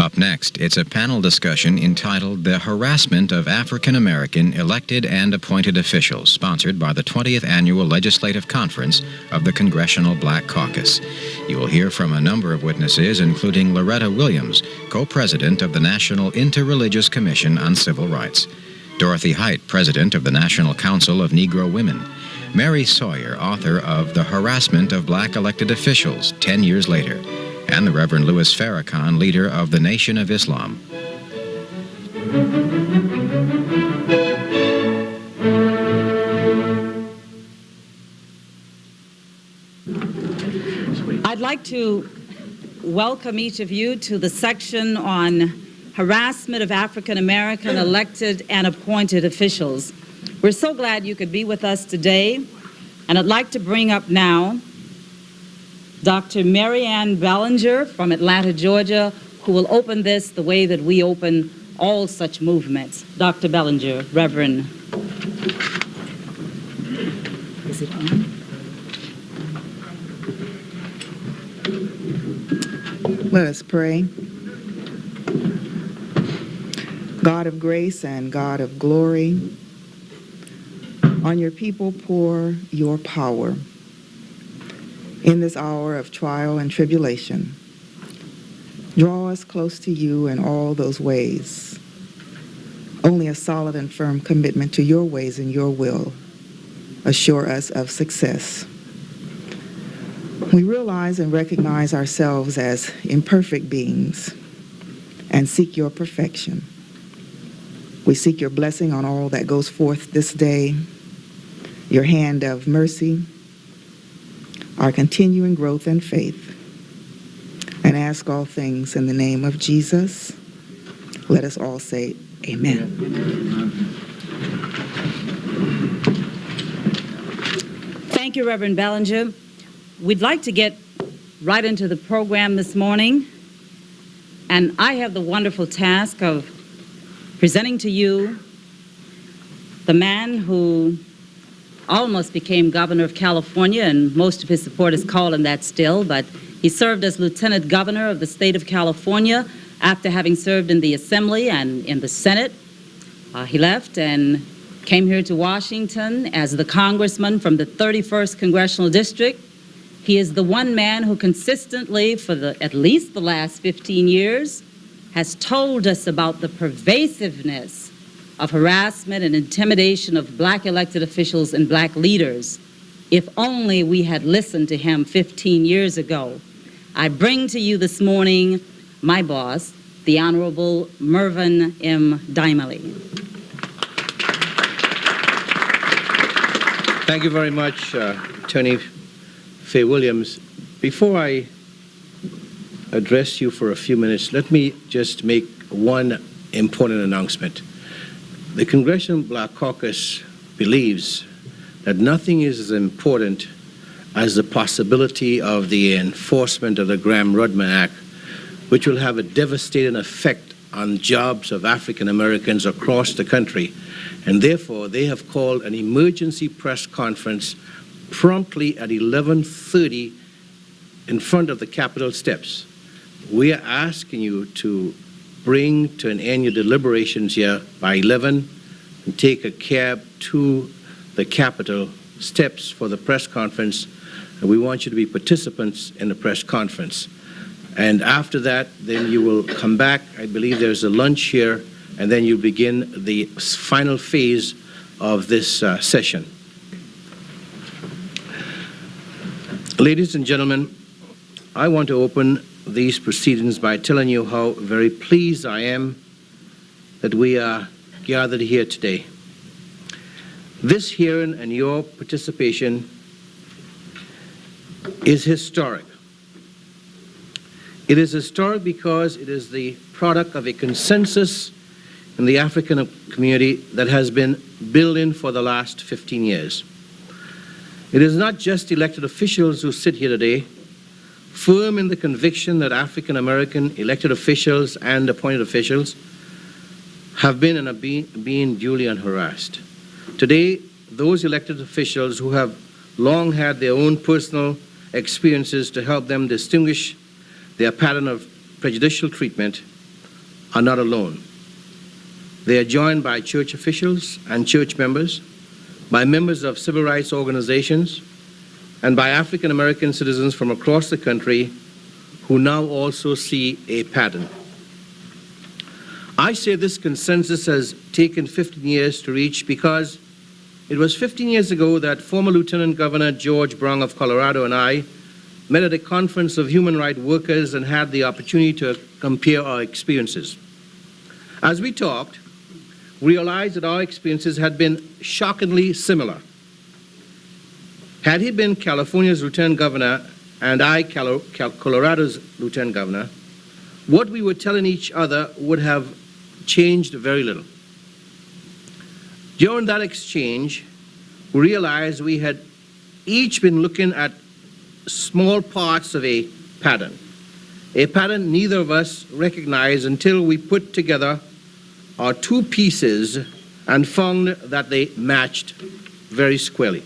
Up next, it's a panel discussion entitled The Harassment of African American Elected and Appointed Officials, sponsored by the 20th Annual Legislative Conference of the Congressional Black Caucus. You will hear from a number of witnesses, including Loretta Williams, co-president of the National Interreligious Commission on Civil Rights, Dorothy Height, president of the National Council of Negro Women, Mary Sawyer, author of The Harassment of Black Elected Officials 10 Years Later, and the Reverend Louis Farrakhan, leader of the Nation of Islam. I'd like to welcome each of you to the section on harassment of African American elected and appointed officials. We're so glad you could be with us today, and I'd like to bring up now Dr. Mary Ann Ballinger from Atlanta, Georgia, who will open this the way that we open all such movements. Dr. Ballinger, Reverend. Is it on? Let us pray. God of grace and God of glory, on your people pour your power. In this hour of trial and tribulation, draw us close to you in all those ways. Only a solid and firm commitment to your ways and your will assure us of success. We realize and recognize ourselves as imperfect beings and seek your perfection. We seek your blessing on all that goes forth this day, your hand of mercy, our continuing growth in faith, and ask all things in the name of Jesus. Let us all say amen. Thank you, Reverend Ballinger. We'd like to get right into the program this morning, and I have the wonderful task of presenting to you the man who almost became governor of California, and most of his supporters call him that still, but he served as lieutenant governor of the state of California after having served in the Assembly and in the Senate. He left and came here to Washington as the congressman from the 31st Congressional District. He is the one man who consistently, for at least the last 15 years, has told us about the pervasiveness of harassment and intimidation of black elected officials and black leaders. If only we had listened to him 15 years ago. I bring to you this morning my boss, the Honorable Mervyn M. Dimely. Thank you very much, Attorney Faye Williams. Before I address you for a few minutes, let me just make one important announcement. The Congressional Black Caucus believes that nothing is as important as the possibility of the enforcement of the Graham-Rudman Act, which will have a devastating effect on jobs of African Americans across the country. And therefore, they have called an emergency press conference promptly at 11:30 in front of the Capitol steps. We are asking you to bring to an end your deliberations here by 11 and take a cab to the Capitol steps for the press conference. And we want you to be participants in the press conference. And after that, then you will come back. I believe there's a lunch here, and then you begin the final phase of this session. Ladies and gentlemen, I want to open these proceedings by telling you how very pleased I am that we are gathered here today. This hearing and your participation is historic. It is historic because it is the product of a consensus in the African community that has been building for the last 15 years. It is not just elected officials who sit here today, firm in the conviction that African American elected officials and appointed officials have been and are being duly harassed. Today, those elected officials who have long had their own personal experiences to help them distinguish their pattern of prejudicial treatment are not alone. They are joined by church officials and church members, by members of civil rights organizations, and by African American citizens from across the country who now also see a pattern. I say this consensus has taken 15 years to reach because it was 15 years ago that former Lieutenant Governor George Brown of Colorado and I met at a conference of human rights workers and had the opportunity to compare our experiences. As we talked, we realized that our experiences had been shockingly similar. Had he been California's Lieutenant Governor and I Colorado's Lieutenant Governor, what we were telling each other would have changed very little. During that exchange, we realized we had each been looking at small parts of a pattern neither of us recognized until we put together our two pieces and found that they matched very squarely.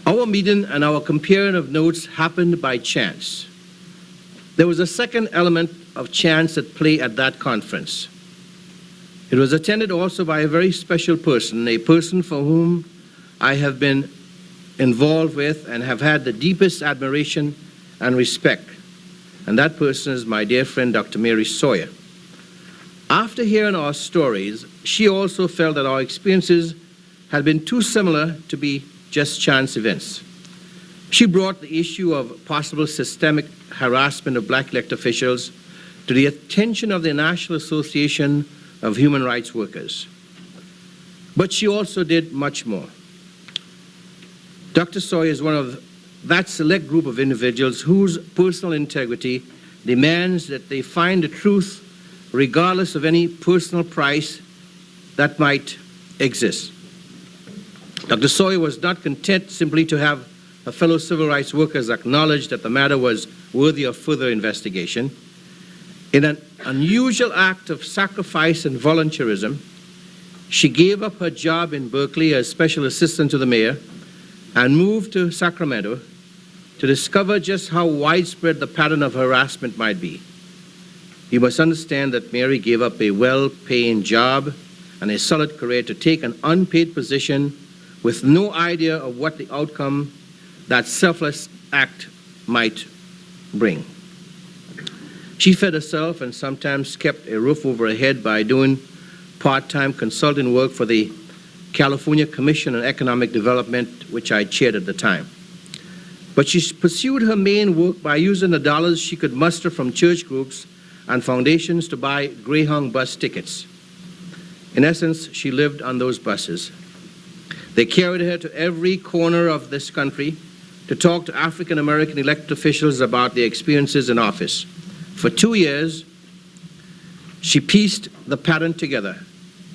Our meeting and our comparing of notes happened by chance. There was a second element of chance at play at that conference. It was attended also by a very special person, a person for whom I have been involved with and have had the deepest admiration and respect. And that person is my dear friend, Dr. Mary Sawyer. After hearing our stories, she also felt that our experiences had been too similar to be just chance events. She brought the issue of possible systemic harassment of black elected officials to the attention of the National Association of Human Rights Workers. But she also did much more. Dr. Sawyer is one of that select group of individuals whose personal integrity demands that they find the truth regardless of any personal price that might exist. Dr. Sawyer was not content simply to have her fellow civil rights workers acknowledge that the matter was worthy of further investigation. In an unusual act of sacrifice and volunteerism, she gave up her job in Berkeley as special assistant to the mayor and moved to Sacramento to discover just how widespread the pattern of harassment might be. You must understand that Mary gave up a well-paying job and a solid career to take an unpaid position with no idea of what the outcome that selfless act might bring. She fed herself and sometimes kept a roof over her head by doing part-time consulting work for the California Commission on Economic Development, which I chaired at the time. But she pursued her main work by using the dollars she could muster from church groups and foundations to buy Greyhound bus tickets. In essence, she lived on those buses. They carried her to every corner of this country to talk to African American elected officials about their experiences in office. For 2 years, she pieced the pattern together,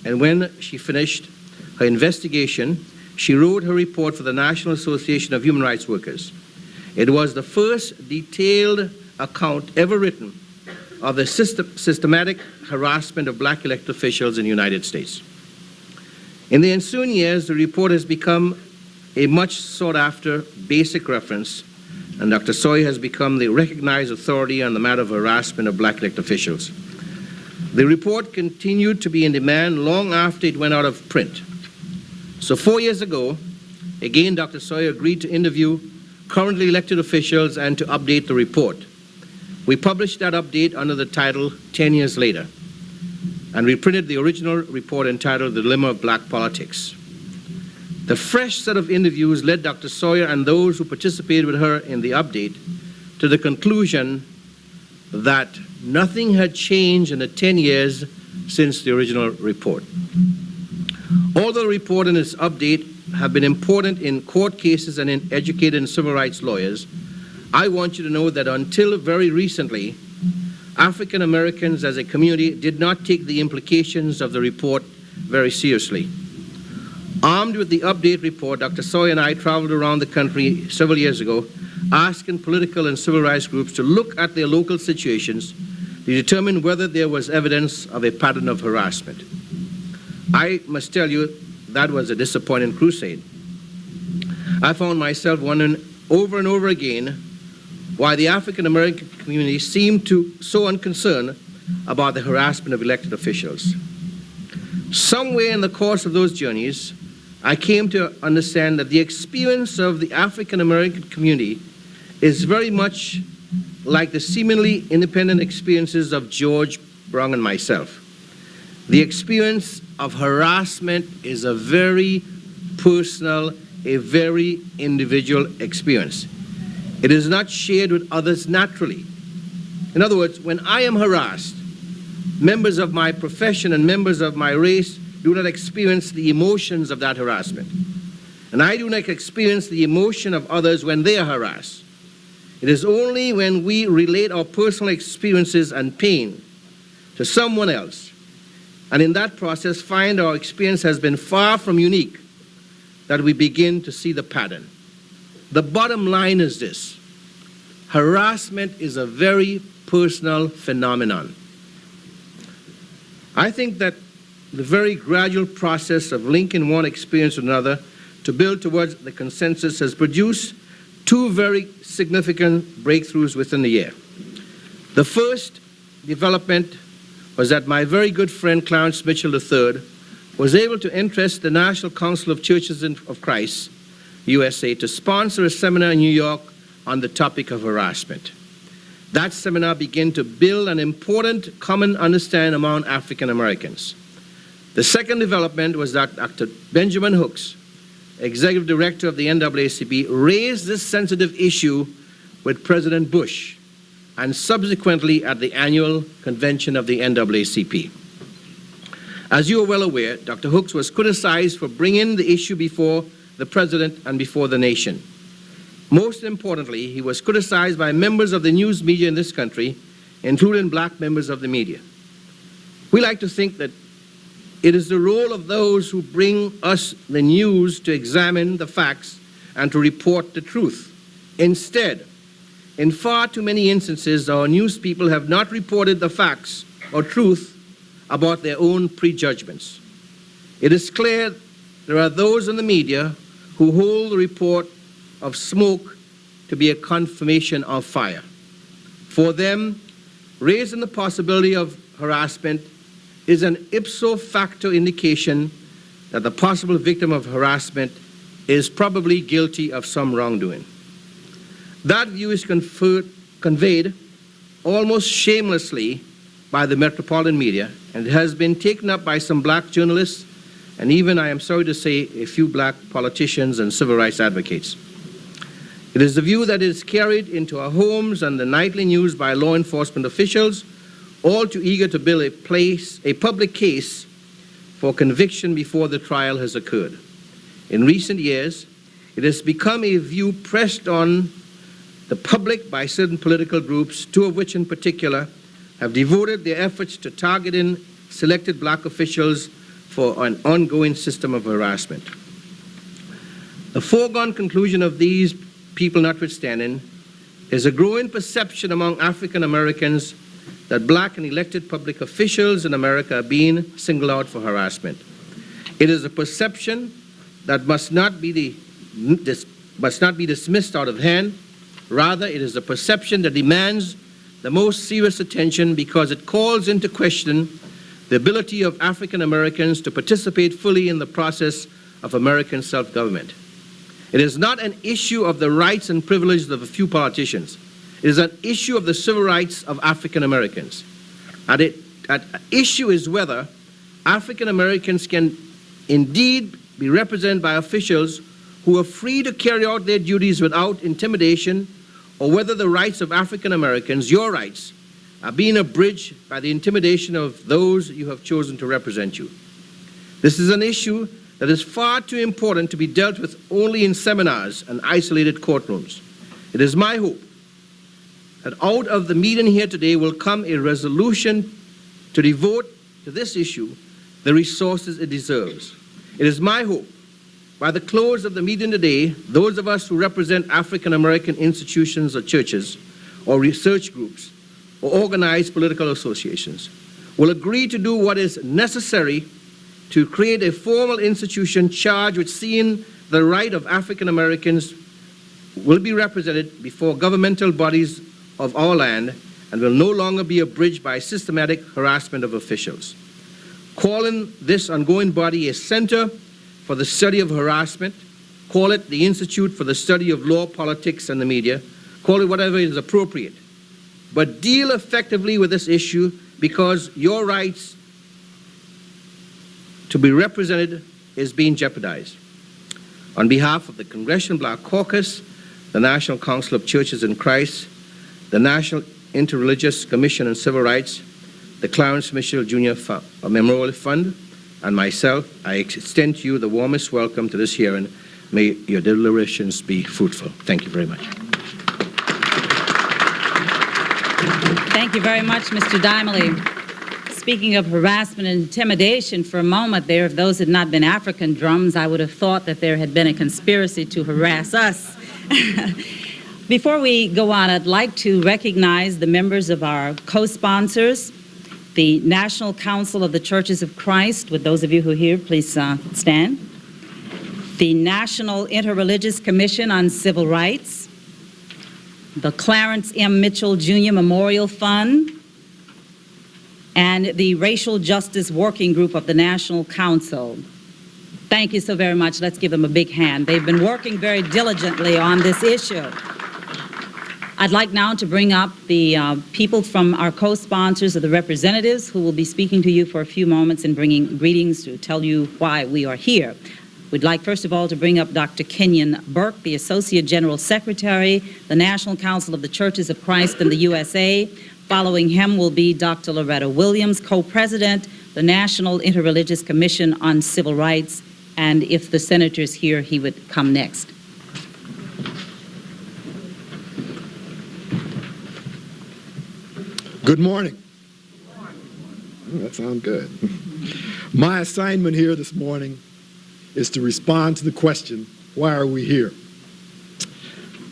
and when she finished her investigation, she wrote her report for the National Association of Human Rights Workers. It was the first detailed account ever written of the systematic harassment of black elected officials in the United States. In the ensuing years, the report has become a much sought-after basic reference, and Dr. Sawyer has become the recognized authority on the matter of harassment of black elected officials. The report continued to be in demand long after it went out of print. So 4 years ago, again, Dr. Sawyer agreed to interview currently elected officials and to update the report. We published that update under the title 10 Years Later, and reprinted the original report entitled The Dilemma of Black Politics. The fresh set of interviews led Dr. Sawyer and those who participated with her in the update to the conclusion that nothing had changed in the 10 years since the original report. Although the report and its update have been important in court cases and in educated and civil rights lawyers, I want you to know that until very recently, African Americans as a community did not take the implications of the report very seriously. Armed with the update report, Dr. Sawyer and I traveled around the country several years ago, asking political and civil rights groups to look at their local situations to determine whether there was evidence of a pattern of harassment. I must tell you, that was a disappointing crusade. I found myself wondering over and over again why the African American community seemed so unconcerned about the harassment of elected officials. Somewhere in the course of those journeys, I came to understand that the experience of the African American community is very much like the seemingly independent experiences of George Brown and myself. The experience of harassment is a very personal, a very individual experience. It is not shared with others naturally. In other words, when I am harassed, members of my profession and members of my race do not experience the emotions of that harassment. And I do not experience the emotion of others when they are harassed. It is only when we relate our personal experiences and pain to someone else, and in that process find our experience has been far from unique, that we begin to see the pattern. The bottom line is this: harassment is a very personal phenomenon. I think that the very gradual process of linking one experience with another to build towards the consensus has produced two very significant breakthroughs within the year. The first development was that my very good friend Clarence Mitchell III was able to interest the National Council of Churches of Christ, USA, to sponsor a seminar in New York on the topic of harassment. That seminar began to build an important common understanding among African Americans. The second development was that Dr. Benjamin Hooks, Executive Director of the NAACP, raised this sensitive issue with President Bush and subsequently at the annual convention of the NAACP. As you are well aware, Dr. Hooks was criticized for bringing the issue before the President and before the nation. Most importantly, he was criticized by members of the news media in this country, including black members of the media. We like to think that it is the role of those who bring us the news to examine the facts and to report the truth. Instead, in far too many instances, our news people have not reported the facts or truth about their own prejudgments. It is clear there are those in the media who hold the report of smoke to be a confirmation of fire. For them, raising the possibility of harassment is an ipso facto indication that the possible victim of harassment is probably guilty of some wrongdoing. That view is conveyed almost shamelessly by the metropolitan media, and it has been taken up by some black journalists and even, I am sorry to say, a few black politicians and civil rights advocates. It is the view that is carried into our homes and the nightly news by law enforcement officials, all too eager to build a public case for conviction before the trial has occurred. In recent years, it has become a view pressed on the public by certain political groups, two of which in particular have devoted their efforts to targeting selected black officials for an ongoing system of harassment. The foregone conclusion of these people notwithstanding is a growing perception among African Americans that black and elected public officials in America are being singled out for harassment. It is a perception that must not be dismissed out of hand. Rather, it is a perception that demands the most serious attention because it calls into question the ability of African Americans to participate fully in the process of American self-government. It is not an issue of the rights and privileges of a few politicians. It is an issue of the civil rights of African Americans. At issue is whether African Americans can indeed be represented by officials who are free to carry out their duties without intimidation, or whether the rights of African Americans, your rights, are being abridged by the intimidation of those you have chosen to represent you. This is an issue that is far too important to be dealt with only in seminars and isolated courtrooms. It is my hope that out of the meeting here today will come a resolution to devote to this issue the resources it deserves. It is my hope, by the close of the meeting today, those of us who represent African American institutions or churches or research groups or organized political associations will agree to do what is necessary to create a formal institution charged with seeing the right of African Americans will be represented before governmental bodies of our land and will no longer be abridged by systematic harassment of officials. Calling this ongoing body a Center for the Study of Harassment, call it the Institute for the Study of Law, Politics, and the Media, call it whatever is appropriate, but deal effectively with this issue, because your rights to be represented is being jeopardized. On behalf of the Congressional Black Caucus, the National Council of Churches in Christ, the National Interreligious Commission on Civil Rights, the Clarence Mitchell Jr. Memorial Fund, and myself, I extend to you the warmest welcome to this hearing. May your deliberations be fruitful. Thank you very much. Thank you very much, Mr. Dimely. Speaking of harassment and intimidation, for a moment there, if those had not been African drums, I would have thought that there had been a conspiracy to harass us. Before we go on, I'd like to recognize the members of our co-sponsors, the National Council of the Churches of Christ. Would those of you who are here please stand? The National Interreligious Commission on Civil Rights, the Clarence M. Mitchell Jr. Memorial Fund, and the Racial Justice Working Group of the National Council. Thank you so very much. Let's give them a big hand. They've been working very diligently on this issue. I'd like now to bring up the people from our co-sponsors or the representatives who will be speaking to you for a few moments and bringing greetings to tell you why we are here. We'd like, first of all, to bring up Dr. Kenyon Burke, the Associate General Secretary, the National Council of the Churches of Christ in the USA. Following him will be Dr. Loretta Williams, Co-President, the National Interreligious Commission on Civil Rights, and if the senator is here, he would come next. Good morning. That sounds good. My assignment here this morning is to respond to the question, why are we here?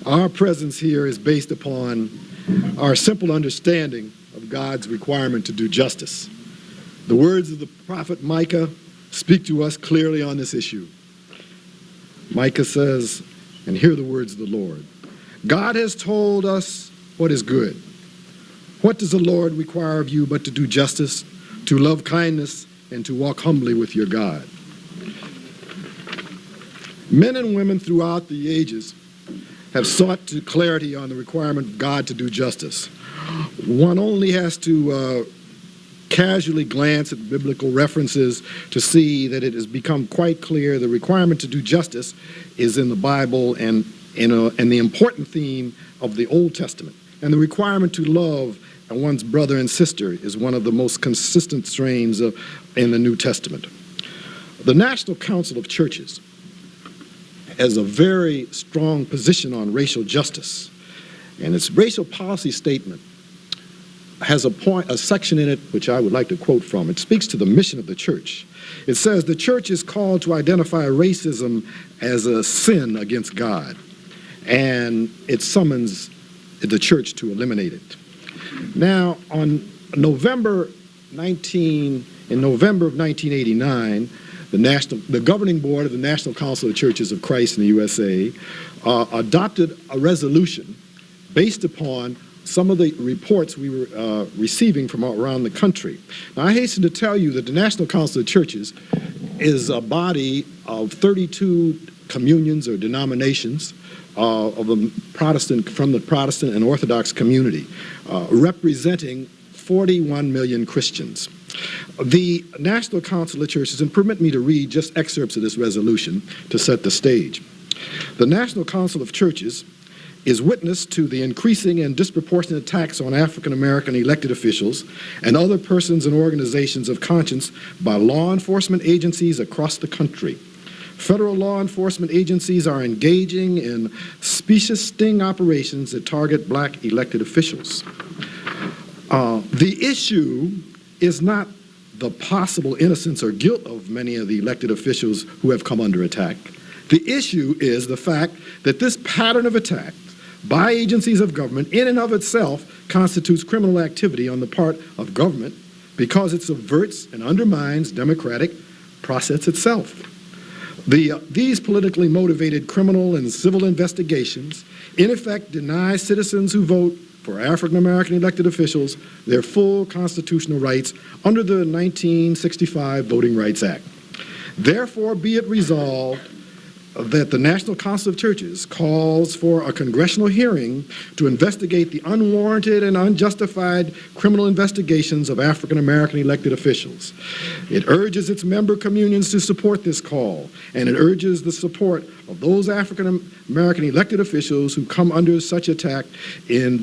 Our presence here is based upon our simple understanding of God's requirement to do justice. The words of the prophet Micah speak to us clearly on this issue. Micah says, and hear the words of the Lord, God has told us what is good. What does the Lord require of you but to do justice, to love kindness, and to walk humbly with your God? Men and women throughout the ages have sought clarity on the requirement of God to do justice. One only has to casually glance at biblical references to see that it has become quite clear the requirement to do justice is in the Bible and the important theme of the Old Testament. And the requirement to love one's brother and sister is one of the most consistent strains in the New Testament. The National Council of Churches has a very strong position on racial justice, and its racial policy statement has a section in it which I would like to quote from. It speaks to the mission of the church. It says, the church is called to identify racism as a sin against God, and it summons the church to eliminate it. Now, in November of 1989, the governing board of the National Council of Churches of Christ in the USA adopted a resolution based upon some of the reports we were receiving from around the country. Now, I hasten to tell you that the National Council of Churches is a body of 32 communions or denominations from the Protestant and Orthodox community, representing 41 million Christians. The National Council of Churches, and permit me to read just excerpts of this resolution to set the stage. The National Council of Churches is witness to the increasing and disproportionate attacks on African American elected officials and other persons and organizations of conscience by law enforcement agencies across the country. Federal law enforcement agencies are engaging in specious sting operations that target black elected officials. The issue is not the possible innocence or guilt of many of the elected officials who have come under attack. The issue is the fact that this pattern of attack by agencies of government in and of itself constitutes criminal activity on the part of government because it subverts and undermines democratic process itself. These politically motivated criminal and civil investigations in effect deny citizens who vote for African American elected officials their full constitutional rights under the 1965 Voting Rights Act. Therefore, be it resolved that the National Council of Churches calls for a congressional hearing to investigate the unwarranted and unjustified criminal investigations of African American elected officials. It urges its member communions to support this call, and it urges the support of those African American elected officials who come under such attack in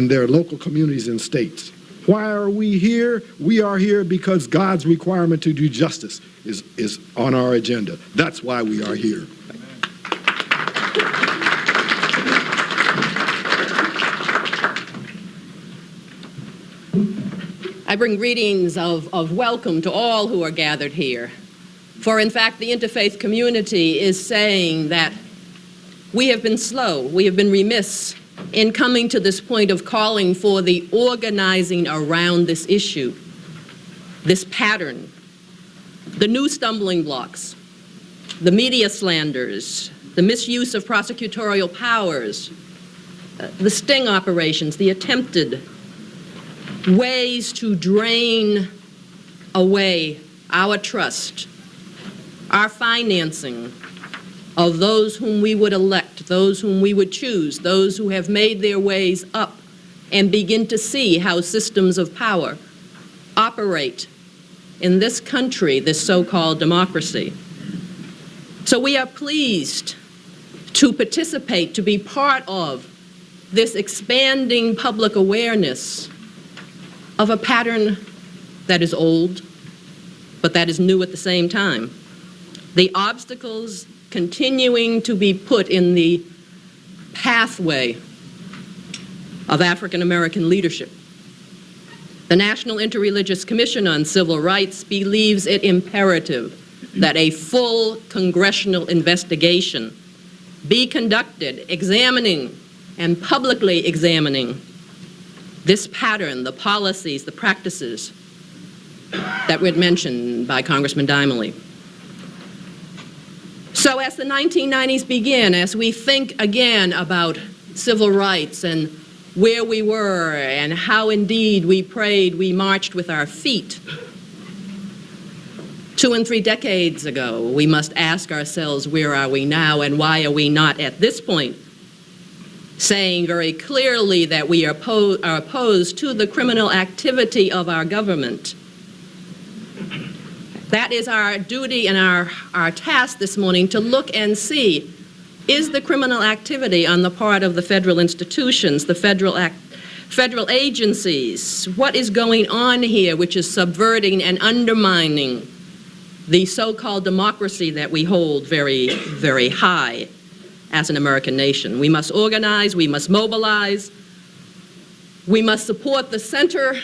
their local communities and states. Why are we here? We are here because God's requirement to do justice is on our agenda. That's why we are here. I bring greetings of welcome to all who are gathered here. For in fact, the interfaith community is saying that we have been slow, we have been remiss in coming to this point of calling for the organizing around this issue, this pattern, the new stumbling blocks, the media slanders, the misuse of prosecutorial powers, the sting operations, the attempted ways to drain away our trust, our financing of those whom we would elect, those whom we would choose, those who have made their ways up and begin to see how systems of power operate in this country, this so-called democracy. So we are pleased to participate, to be part of this expanding public awareness of a pattern that is old, but that is new at the same time. The obstacles continuing to be put in the pathway of African American leadership. The National Interreligious Commission on Civil Rights believes it imperative that a full congressional investigation be conducted, examining and publicly examining this pattern, the policies, the practices that were mentioned by Congressman Dimely. So as the 1990s begin, as we think again about civil rights and where we were and how indeed we prayed, we marched with our feet, 2 and 3 decades ago, we must ask ourselves, where are we now and why are we not at this point saying very clearly that we are opposed to the criminal activity of our government? That is our duty and our task this morning, to look and see, is the criminal activity on the part of the federal institutions, the federal agencies, what is going on here which is subverting and undermining the so-called democracy that we hold very, very high as an American nation? We must organize, we must mobilize, we must support the center,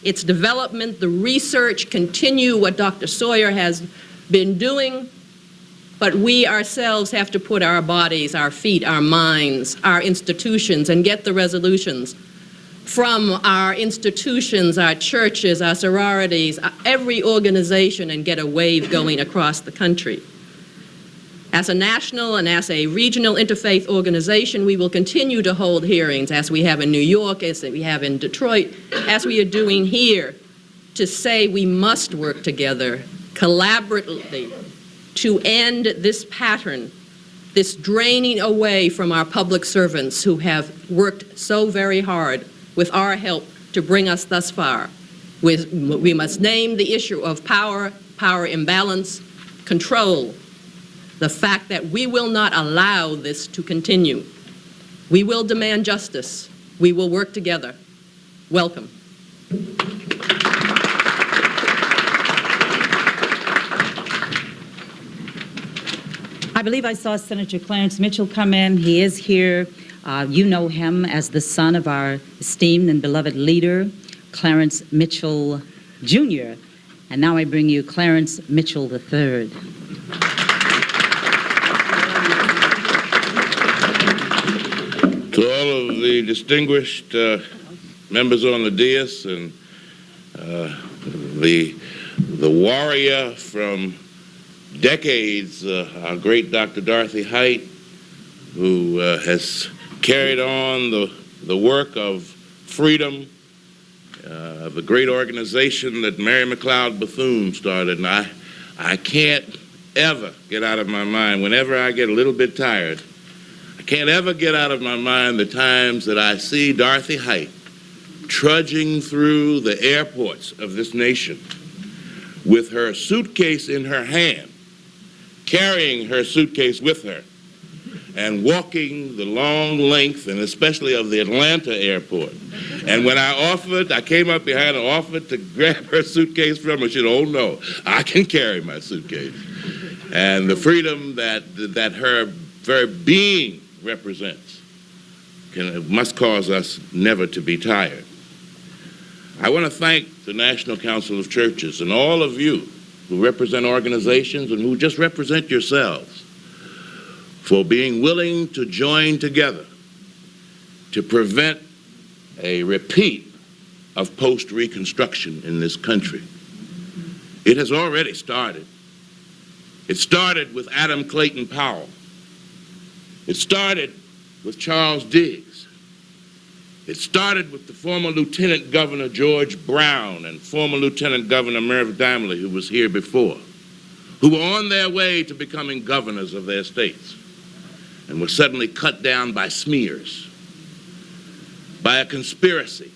its development, the research, continue what Dr. Sawyer has been doing, but we ourselves have to put our bodies, our feet, our minds, our institutions, and get the resolutions from our institutions, our churches, our sororities, every organization, and get a wave going across the country. As a national and as a regional interfaith organization, we will continue to hold hearings, as we have in New York, as we have in Detroit, as we are doing here, to say we must work together collaboratively to end this pattern, this draining away from our public servants who have worked so very hard with our help to bring us thus far. We must name the issue of power, power imbalance, control, the fact that we will not allow this to continue. We will demand justice. We will work together. Welcome. I believe I saw Senator Clarence Mitchell come in. He is here. You know him as the son of our esteemed and beloved leader, Clarence Mitchell Jr. And now I bring you Clarence Mitchell III. To all of the distinguished members on the dais and the warrior from decades, our great Dr. Dorothy Height, who has carried on the the work of freedom, the great organization that Mary McLeod Bethune started. And I can't ever get out of my mind, whenever I get a little bit tired, I can't ever get out of my mind the times that I see Dorothy Height trudging through the airports of this nation with her suitcase in her hand, carrying her suitcase with her, and walking the long length, and especially of the Atlanta airport. And when I came up behind and offered to grab her suitcase from her, she said, "Oh no, I can carry my suitcase." And the freedom that her very being represents must cause us never to be tired. I want to thank the National Council of Churches and all of you who represent organizations and who just represent yourselves for being willing to join together to prevent a repeat of post-Reconstruction in this country. It has already started. It started with Adam Clayton Powell. It started with Charles Diggs. It started with the former Lieutenant Governor George Brown and former Lieutenant Governor Merv Dimley, who was here before, who were on their way to becoming governors of their states and were suddenly cut down by smears, by a conspiracy.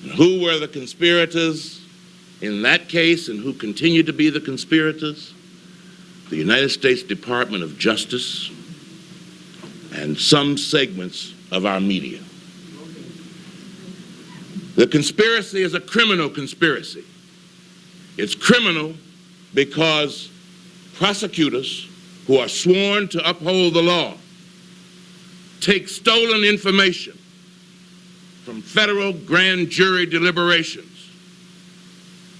And who were the conspirators in that case and who continue to be the conspirators? The United States Department of Justice and some segments of our media. The conspiracy is a criminal conspiracy. It's criminal because prosecutors who are sworn to uphold the law take stolen information from federal grand jury deliberations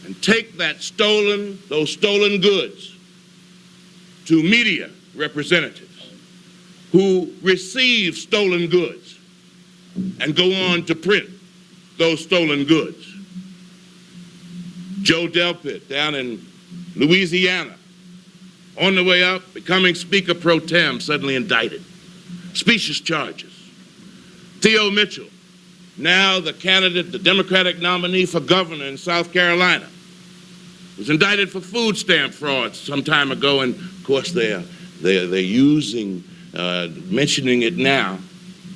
and take those stolen goods to media representatives who receive stolen goods and go on to print those stolen goods. Joe Delpit down in Louisiana, on the way up, becoming Speaker pro tem, suddenly indicted. Specious charges. Theo Mitchell, now the candidate, the Democratic nominee for governor in South Carolina, was indicted for food stamp fraud some time ago, and of course they're using, mentioning it now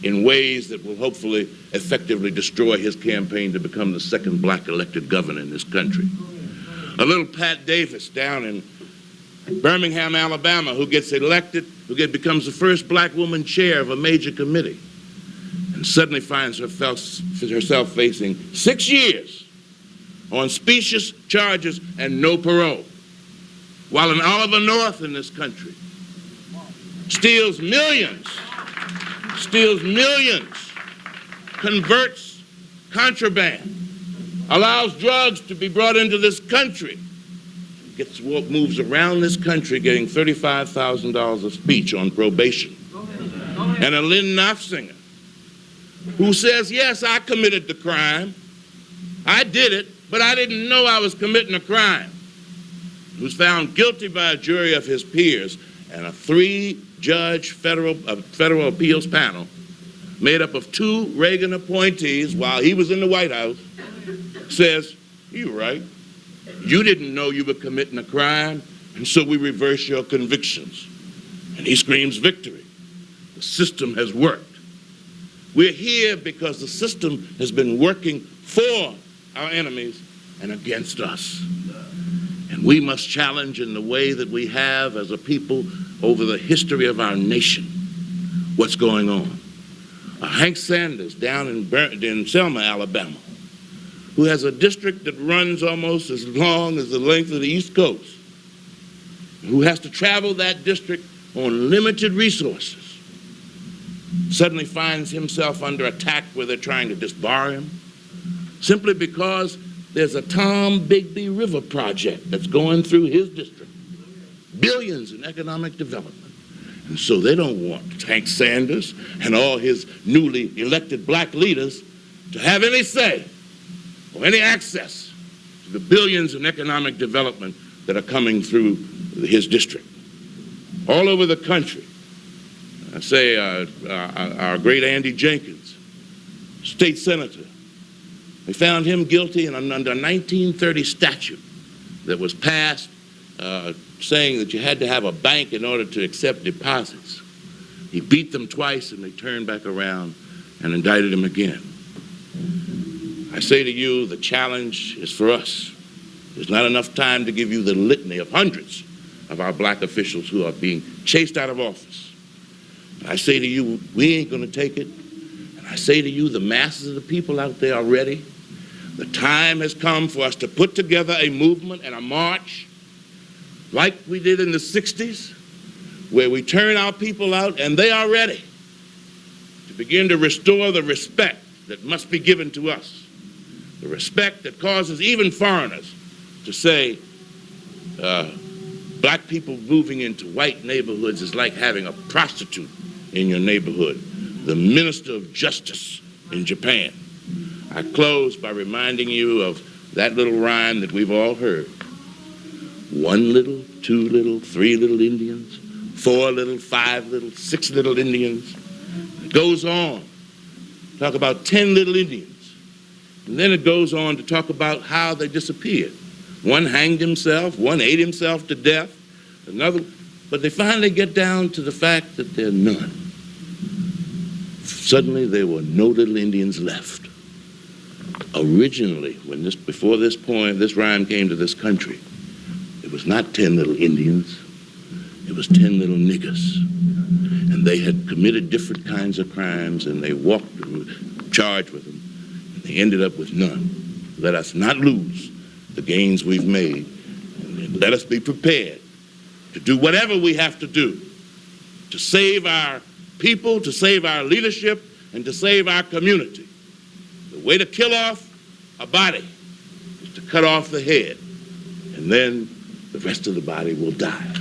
in ways that will hopefully effectively destroy his campaign to become the second black elected governor in this country. A little Pat Davis down in Birmingham, Alabama, who gets elected, becomes the first black woman chair of a major committee, and suddenly finds herself facing 6 years on specious charges and no parole. While in Oliver North in this country steals millions, converts contraband, allows drugs to be brought into this country, moves around this country getting $35,000 a speech on probation. And a Lynn Knopfsinger, who says, yes, I committed the crime. I did it, but I didn't know I was committing a crime. Who's found guilty by a jury of his peers and a 3-judge federal appeals panel made up of 2 Reagan appointees while he was in the White House, says, you're right. You didn't know you were committing a crime, and so we reverse your convictions. And he screams victory. The system has worked. We're here because the system has been working for our enemies and against us. And we must challenge in the way that we have as a people over the history of our nation what's going on. Hank Sanders down in Selma, Alabama, who has a district that runs almost as long as the length of the East Coast, who has to travel that district on limited resources, suddenly finds himself under attack where they're trying to disbar him, simply because there's a Tom Bigby River project that's going through his district. Billions in economic development. And so they don't want Hank Sanders and all his newly elected black leaders to have any say or any access to the billions in economic development that are coming through his district. All over the country. I say our great Andy Jenkins state senator. They found him guilty and under a 1930 statute that was passed saying that you had to have a bank in order to accept deposits. He beat them twice and they turned back around and indicted him again. I say to you, the challenge is for us. There's not enough time to give you the litany of hundreds of our black officials who are being chased out of office. And I say to you, we ain't gonna take it. And I say to you, the masses of the people out there are ready. The time has come for us to put together a movement and a march like we did in the 60s, where we turn our people out and they are ready to begin to restore the respect that must be given to us. The respect that causes even foreigners to say, black people moving into white neighborhoods is like having a prostitute in your neighborhood. The Minister of Justice in Japan. I close by reminding you of that little rhyme that we've all heard. 1 little, 2 little, 3 little Indians, 4 little, 5 little, 6 little Indians. It goes on. Talk about 10 little Indians. And then it goes on to talk about how they disappeared. One hanged himself, one ate himself to death, another, but they finally get down to the fact that there are none. Suddenly there were no little Indians left. Originally, before this rhyme came to this country, it was not 10 little Indians, it was 10 little niggers. And they had committed different kinds of crimes and they walked charged with them. And they ended up with none. Let us not lose the gains we've made. And let us be prepared to do whatever we have to do to save our people, to save our leadership, and to save our community. The way to kill off a body is to cut off the head, and then the rest of the body will die.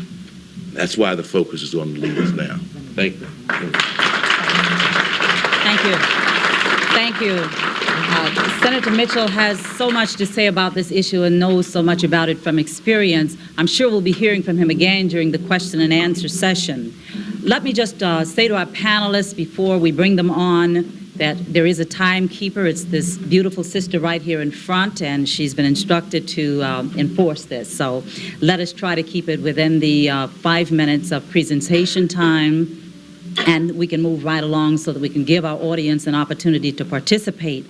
That's why the focus is on the leaders now. Thank you. Thank you. Thank you. Senator Mitchell has so much to say about this issue and knows so much about it from experience. I'm sure we'll be hearing from him again during the question and answer session. Let me just say to our panelists before we bring them on that there is a timekeeper. It's this beautiful sister right here in front, and she's been instructed to enforce this. So let us try to keep it within the 5 minutes of presentation time, and we can move right along so that we can give our audience an opportunity to participate.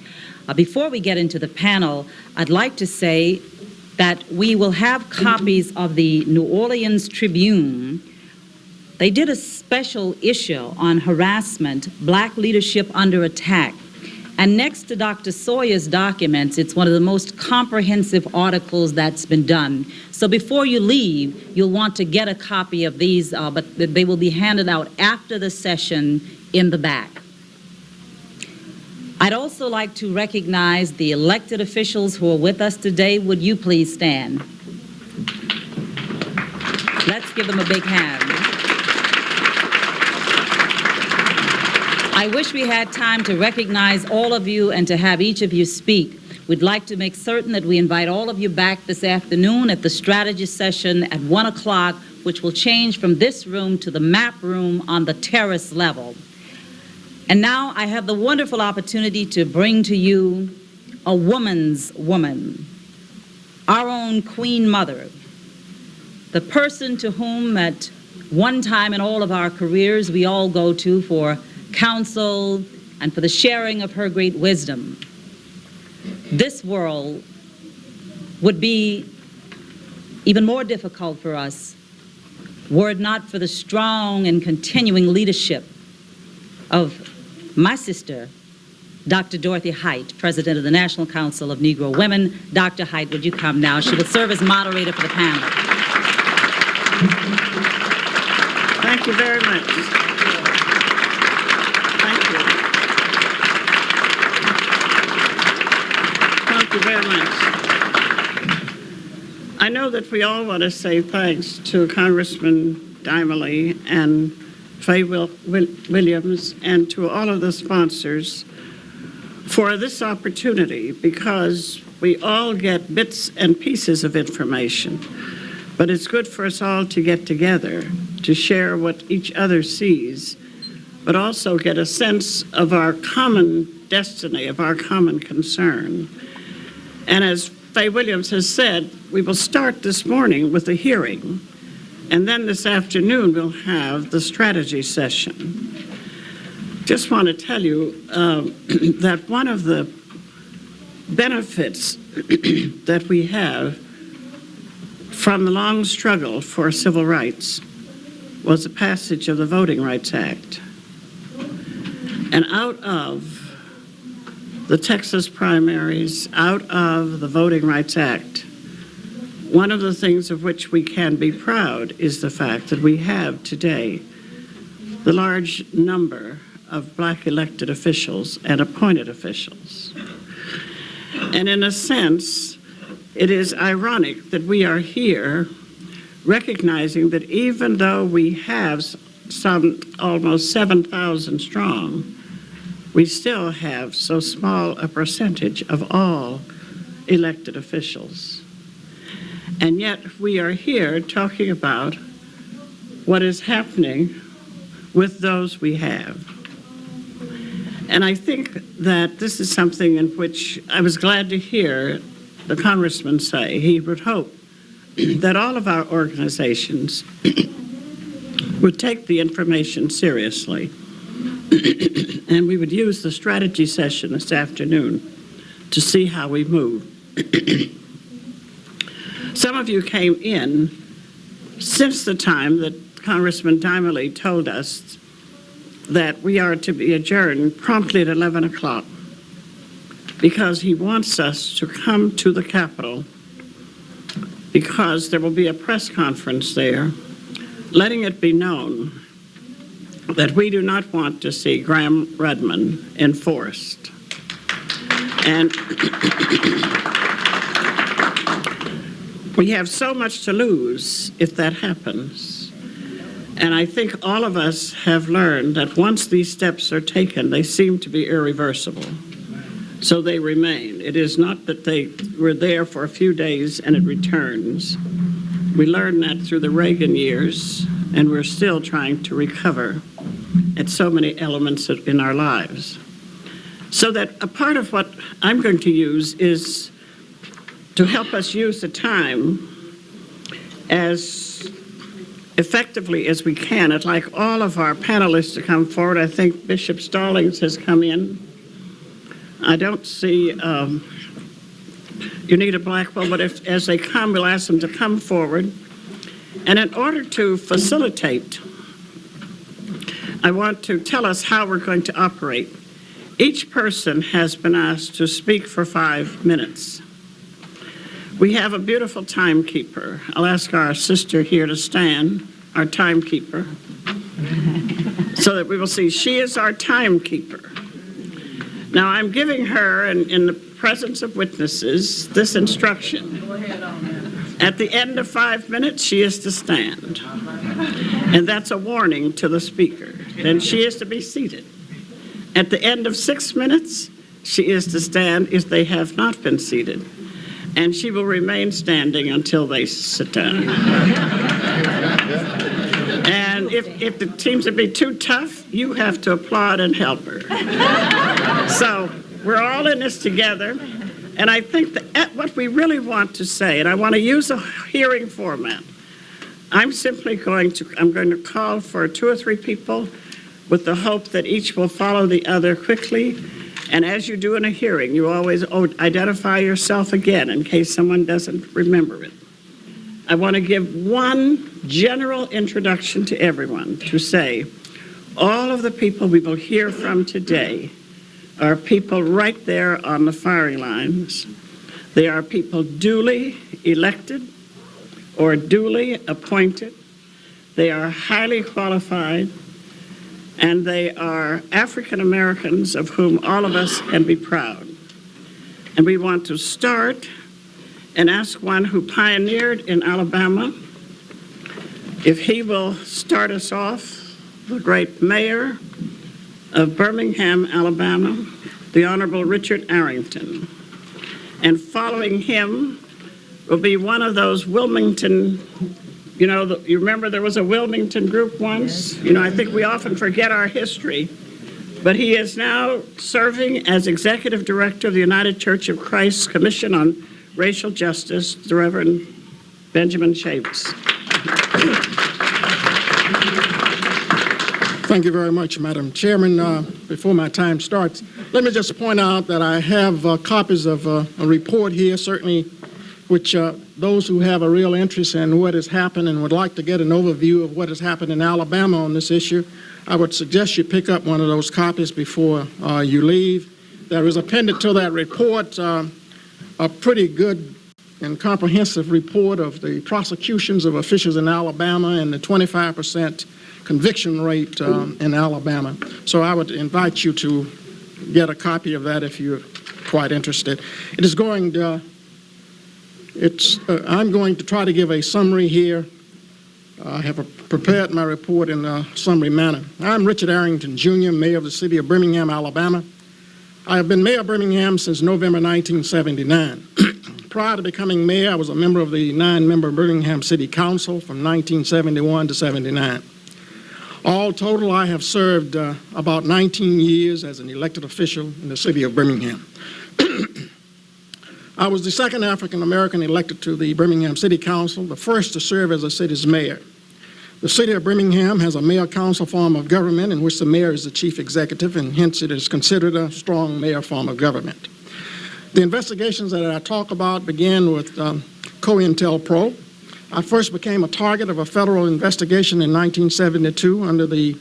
Before we get into the panel, I'd like to say that we will have copies of the New Orleans Tribune. They did a special issue on harassment, Black leadership under attack. And next to Dr. Sawyer's documents, it's one of the most comprehensive articles that's been done. So before you leave, you'll want to get a copy of these, but they will be handed out after the session in the back. I'd also like to recognize the elected officials who are with us today. Would you please stand? Let's give them a big hand. I wish we had time to recognize all of you and to have each of you speak. We'd like to make certain that we invite all of you back this afternoon at the strategy session at 1 o'clock, which will change from this room to the map room on the terrace level. And now I have the wonderful opportunity to bring to you a woman's woman, our own Queen Mother, the person to whom at one time in all of our careers we all go to for counsel and for the sharing of her great wisdom. This world would be even more difficult for us were it not for the strong and continuing leadership of my sister, Dr. Dorothy Height, President of the National Council of Negro Women. Dr. Height, would you come now? She will serve as moderator for the panel. Thank you very much. Thank you. Thank you very much. I know that we all want to say thanks to Congressman Dimely and Faye Williams and to all of the sponsors for this opportunity, because we all get bits and pieces of information, but it's good for us all to get together to share what each other sees, but also get a sense of our common destiny of our common concern. And as Faye Williams has said, we will start this morning with a hearing, and then this afternoon we'll have the strategy session. Just want to tell you that one of the benefits that we have from the long struggle for civil rights was the passage of the Voting Rights Act. And out of the Texas primaries, out of the Voting Rights Act, one of the things of which we can be proud is the fact that we have today the large number of black elected officials and appointed officials. And in a sense, it is ironic that we are here recognizing that even though we have some almost 7,000 strong, we still have so small a percentage of all elected officials. And yet we are here talking about what is happening with those we have. And I think that this is something in which I was glad to hear the congressman say he would hope that all of our organizations would take the information seriously. And we would use the strategy session this afternoon to see how we move. Some of you came in since the time that Congressman Dimely told us that we are to be adjourned promptly at 11 o'clock because he wants us to come to the Capitol because there will be a press conference there letting it be known that we do not want to see Graham Redmond enforced. And we have so much to lose if that happens. And I think all of us have learned that once these steps are taken, they seem to be irreversible. So they remain. It is not that they were there for a few days and it returns. We learned that through the Reagan years, and we're still trying to recover at so many elements in our lives. So that a part of what I'm going to use is to help us use the time as effectively as we can. I'd like all of our panelists to come forward. I think Bishop Stallings has come in. I don't see Unita Blackwell, but as they come, we'll ask them to come forward. And in order to facilitate, I want to tell us how we're going to operate. Each person has been asked to speak for 5 minutes. We have a beautiful timekeeper. I'll ask our sister here to stand, our timekeeper, so that we will see. She is our timekeeper. Now, I'm giving her, in the presence of witnesses, this instruction. At the end of 5 minutes, she is to stand. And that's a warning to the speaker. Then she is to be seated. At the end of 6 minutes, she is to stand if they have not been seated. And she will remain standing until they sit down. And if it seems to be too tough, you have to applaud and help her. So we're all in this together. And I think that what we really want to say, and I want to use a hearing format, I'm going to call for 2 or 3 people with the hope that each will follow the other quickly. And as you do in a hearing, you always identify yourself again in case someone doesn't remember it. I want to give one general introduction to everyone to say, all of the people we will hear from today are people right there on the firing lines. They are people duly elected or duly appointed. They are highly qualified, and they are African Americans of whom all of us can be proud. And we want to start and ask one who pioneered in Alabama if he will start us off, the great mayor of Birmingham, Alabama, the Honorable Richard Arrington. And following him will be one of those Wilmington, you remember there was a Wilmington group once? I think we often forget our history. but he is now serving as Executive Director of the United Church of Christ Commission on Racial Justice, the Reverend Benjamin Chavis. Thank you very much, Madam Chairman. Before my time starts, let me just point out that I have copies of a report here, certainly, which those who have a real interest in what has happened and would like to get an overview of what has happened in Alabama on this issue, I would suggest you pick up one of those copies before you leave. There is appended to that report a pretty good and comprehensive report of the prosecutions of officials in Alabama and the 25% conviction rate in Alabama. So I would invite you to get a copy of that if you're quite interested. It is going to, I'm going to try to give a summary here. I have prepared my report in a summary manner. I'm Richard Arrington, Jr., Mayor of the City of Birmingham, Alabama. I have been Mayor of Birmingham since November 1979. Prior to becoming mayor, I was a member of the 9-member Birmingham City Council from 1971 to 79. All total, I have served about 19 years as an elected official in the city of Birmingham. I was the second African American elected to the Birmingham City Council, the first to serve as the city's mayor. The city of Birmingham has a mayor-council form of government in which the mayor is the chief executive, and hence it is considered a strong mayor form of government. The investigations that I talk about began with COINTELPRO. I first became a target of a federal investigation in 1972 under the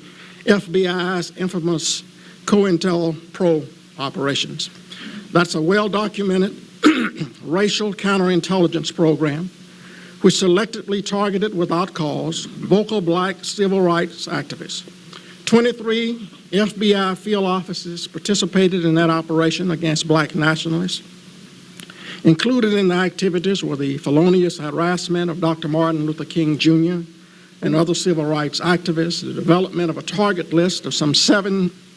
FBI's infamous COINTELPRO operations. That's a well-documented racial counterintelligence program which selectively targeted without cause vocal black civil rights activists. 23 FBI field officers participated in that operation against black nationalists. Included in the activities were the felonious harassment of Dr. Martin Luther King Jr. and other civil rights activists, the development of a target list of some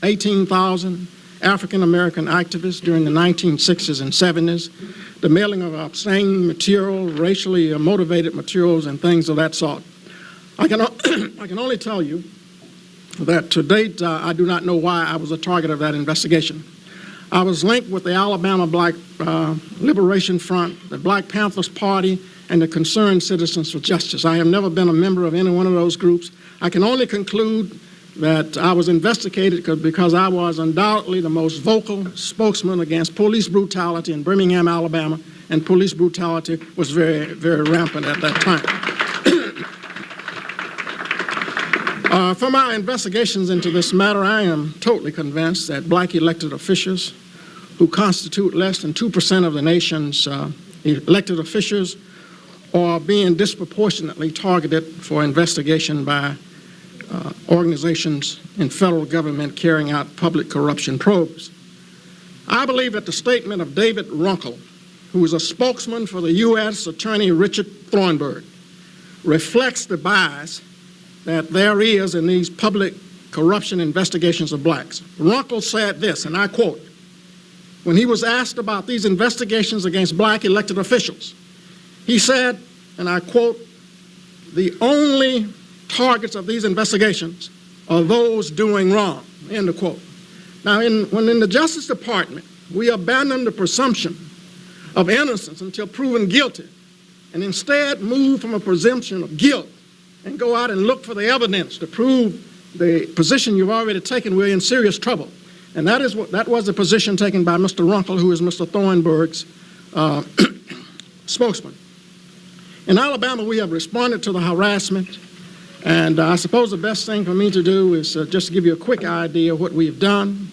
18,000 African-American activists during the 1960s and 70s, the mailing of obscene material, racially motivated materials, and things of that sort. I can only tell you that to date, I do not know why I was a target of that investigation. I was linked with the Alabama Black Liberation Front, the Black Panthers Party, and the Concerned Citizens for Justice. I have never been a member of any one of those groups. I can only conclude that I was investigated because I was undoubtedly the most vocal spokesman against police brutality in Birmingham, Alabama, and police brutality was very, very rampant at that time. From our investigations into this matter, I am totally convinced that black elected officials who constitute less than 2% of the nation's elected officials are being disproportionately targeted for investigation by organizations in federal government carrying out public corruption probes. I believe that the statement of David Runkle, who is a spokesman for the U.S. Attorney Richard Thornburg, reflects the bias that there is in these public corruption investigations of blacks. Runkle said this, and I quote, when he was asked about these investigations against black elected officials, he said, and I quote, the only targets of these investigations are those doing wrong, end of quote. Now, when in the Justice Department, we abandon the presumption of innocence until proven guilty, and instead move from a presumption of guilt and go out and look for the evidence to prove the position you've already taken, we're in serious trouble. And that was the position taken by Mr. Runkle, who is Mr. Thornburg's spokesman. In Alabama, we have responded to the harassment, and I suppose the best thing for me to do is just to give you a quick idea of what we've done.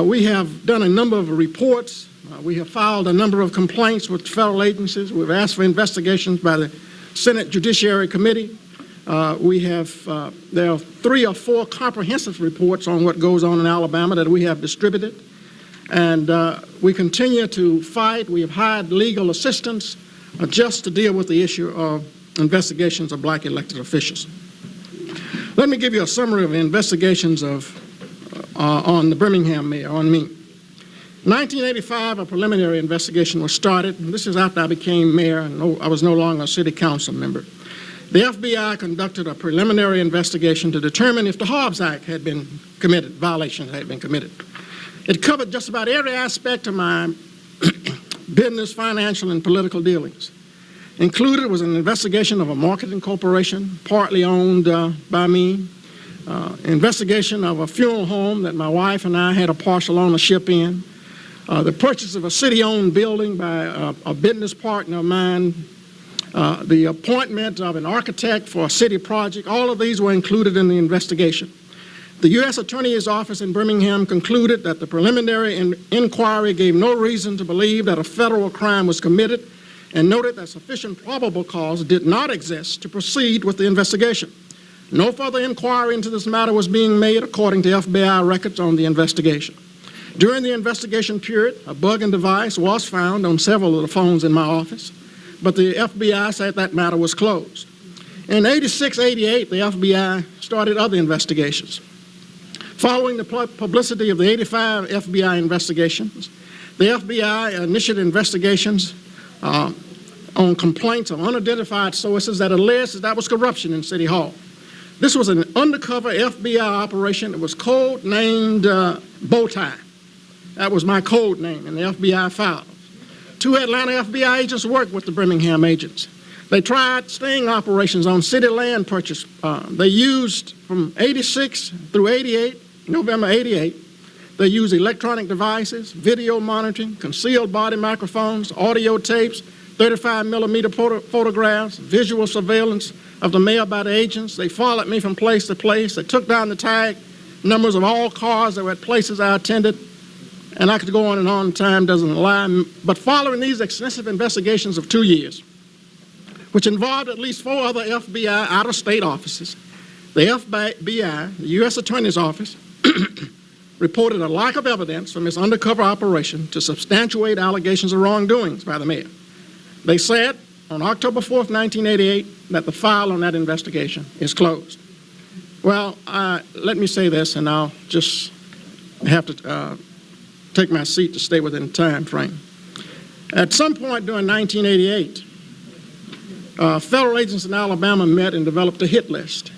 We have done a number of reports. We have filed a number of complaints with federal agencies. We've asked for investigations by the Senate Judiciary Committee. There are 3 or 4 comprehensive reports on what goes on in Alabama that we have distributed. And we continue to fight. We have hired legal assistance just to deal with the issue of investigations of black elected officials. Let me give you a summary of the investigations on the Birmingham mayor, on me. In 1985, a preliminary investigation was started. And this is after I became mayor and I was no longer a city council member. The FBI conducted a preliminary investigation to determine if the Hobbs Act had been committed, violations had been committed. It covered just about every aspect of my business, financial, and political dealings. Included was an investigation of a marketing corporation, partly owned by me, investigation of a funeral home that my wife and I had a partial ownership in, the purchase of a city-owned building by a business partner of mine, the appointment of an architect for a city project. All of these were included in the investigation. The U.S. Attorney's Office in Birmingham concluded that the preliminary inquiry gave no reason to believe that a federal crime was committed and noted that sufficient probable cause did not exist to proceed with the investigation. No further inquiry into this matter was being made according to FBI records on the investigation. During the investigation period, a bugging device was found on several of the phones in my office, but the FBI said that matter was closed. In 86, 88, the FBI started other investigations. Following the publicity of the 85 FBI investigations, the FBI initiated investigations on complaints of unidentified sources that alleged that there was corruption in City Hall. This was an undercover FBI operation that was code-named Bowtie. That was my code name in the FBI files. 2 Atlanta FBI agents worked with the Birmingham agents. They tried sting operations on city land purchase. They used from 86 through 88, November 88, they used electronic devices, video monitoring, concealed body microphones, audio tapes, 35mm photographs, visual surveillance of the mayor by the agents. They followed me from place to place. They took down the tag numbers of all cars that were at places I attended. And I could go on, time doesn't lie. But following these extensive investigations of 2 years, which involved at least 4 other FBI out-of-state offices, the FBI, the U.S. Attorney's Office, reported a lack of evidence from this undercover operation to substantiate allegations of wrongdoings by the mayor. They said on October 4th, 1988, that the file on that investigation is closed. Well, let me say this, and I'll just have to take my seat to stay within the time frame. At some point during 1988, federal agents in Alabama met and developed a hit list.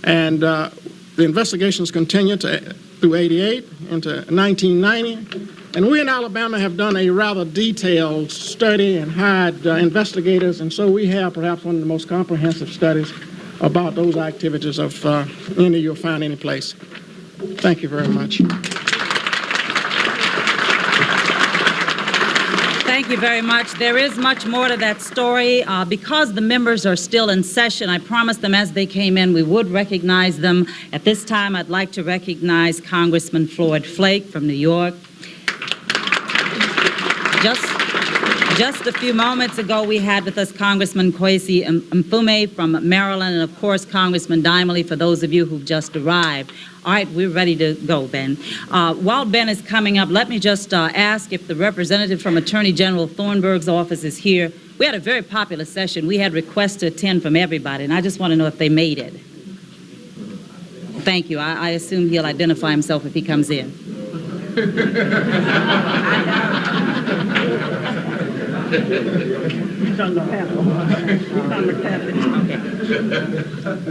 And the investigations continued through 88 into 1990. And we in Alabama have done a rather detailed study and hired investigators. And so we have perhaps one of the most comprehensive studies about those activities of any you'll find any place. Thank you very much. Thank you very much. There is much more to that story. Because the members are still in session, I promised them as they came in we would recognize them. At this time, I'd like to recognize Congressman Floyd Flake from New York. Just a few moments ago, we had with us Congressman Kwesi Mfume from Maryland, and of course, Congressman Dimely, for those of you who've just arrived. All right, we're ready to go, Ben. While Ben is coming up, let me just ask if the representative from Attorney General Thornburg's office is here. We had a very popular session. We had requests to attend from everybody, and I just want to know if they made it. Thank you. I assume he'll identify himself if he comes in.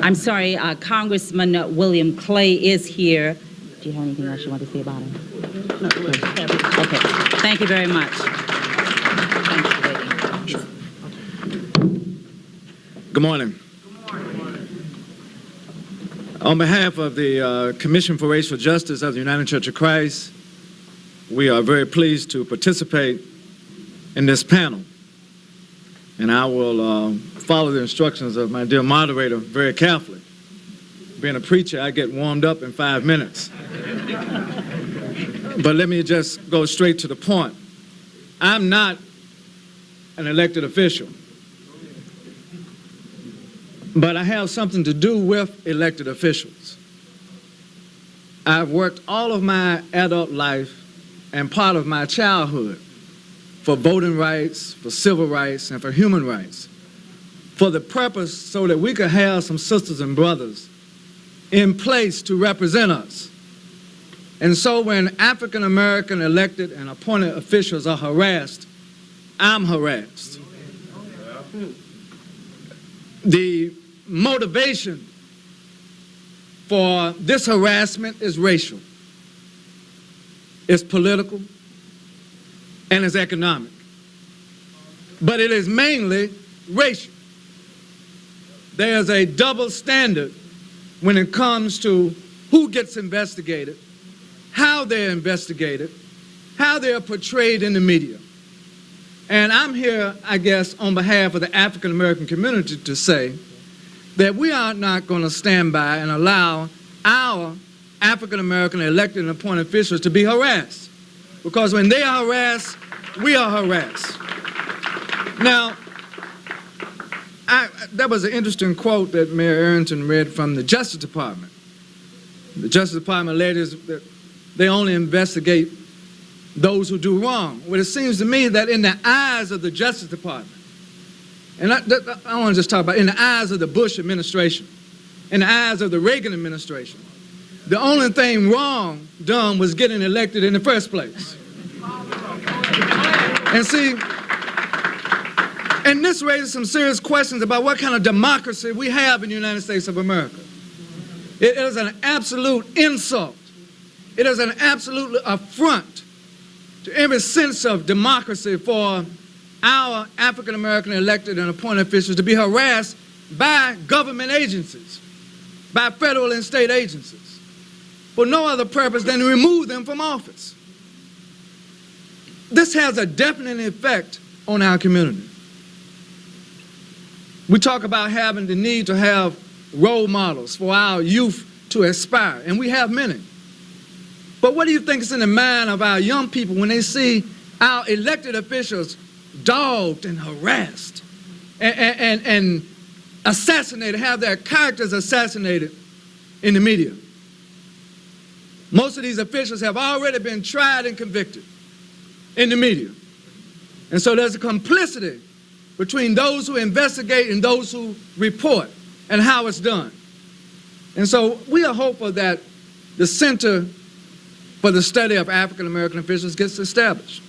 I'm sorry, Congressman William Clay is here. Do you have anything else you want to say about him? No. Okay. Thank you very much. Thanks for waiting. Good morning. On behalf of the Commission for Racial Justice of the United Church of Christ, we are very pleased to participate in this panel. And I will follow the instructions of my dear moderator very carefully. Being a preacher, I get warmed up in 5 minutes. But let me just go straight to the point. I'm not an elected official, but I have something to do with elected officials. I've worked all of my adult life and part of my childhood for voting rights, for civil rights, and for human rights, for the purpose so that we could have some sisters and brothers in place to represent us. And so when African American elected and appointed officials are harassed, I'm harassed. The motivation for this harassment is racial, it's political, and it's economic. But it is mainly racial. There's a double standard when it comes to who gets investigated, how they're investigated, how they're portrayed in the media. And I'm here, I guess, on behalf of the African American community to say that we are not going to stand by and allow our African American elected and appointed officials to be harassed. Because when they are harassed, we are harassed. Now, that was an interesting quote that Mayor Arrington read from the Justice Department. The Justice Department ladies, that they only investigate those who do wrong. Well, it seems to me that in the eyes of the Justice Department, and I want to just talk about in the eyes of the Bush administration, in the eyes of the Reagan administration, the only thing wrong done was getting elected in the first place. And see, and this raises some serious questions about what kind of democracy we have in the United States of America. It is an absolute insult. It is an absolute affront to every sense of democracy for our African American elected and appointed officials to be harassed by government agencies, by federal and state agencies, for no other purpose than to remove them from office. This has a definite effect on our community. We talk about having the need to have role models for our youth to aspire, and we have many. But what do you think is in the mind of our young people when they see our elected officials dogged and harassed and assassinated, have their characters assassinated in the media? Most of these officials have already been tried and convicted in the media. And so there's a complicity between those who investigate and those who report and how it's done. And so we are hopeful that the Center for the Study of African American Officials gets established.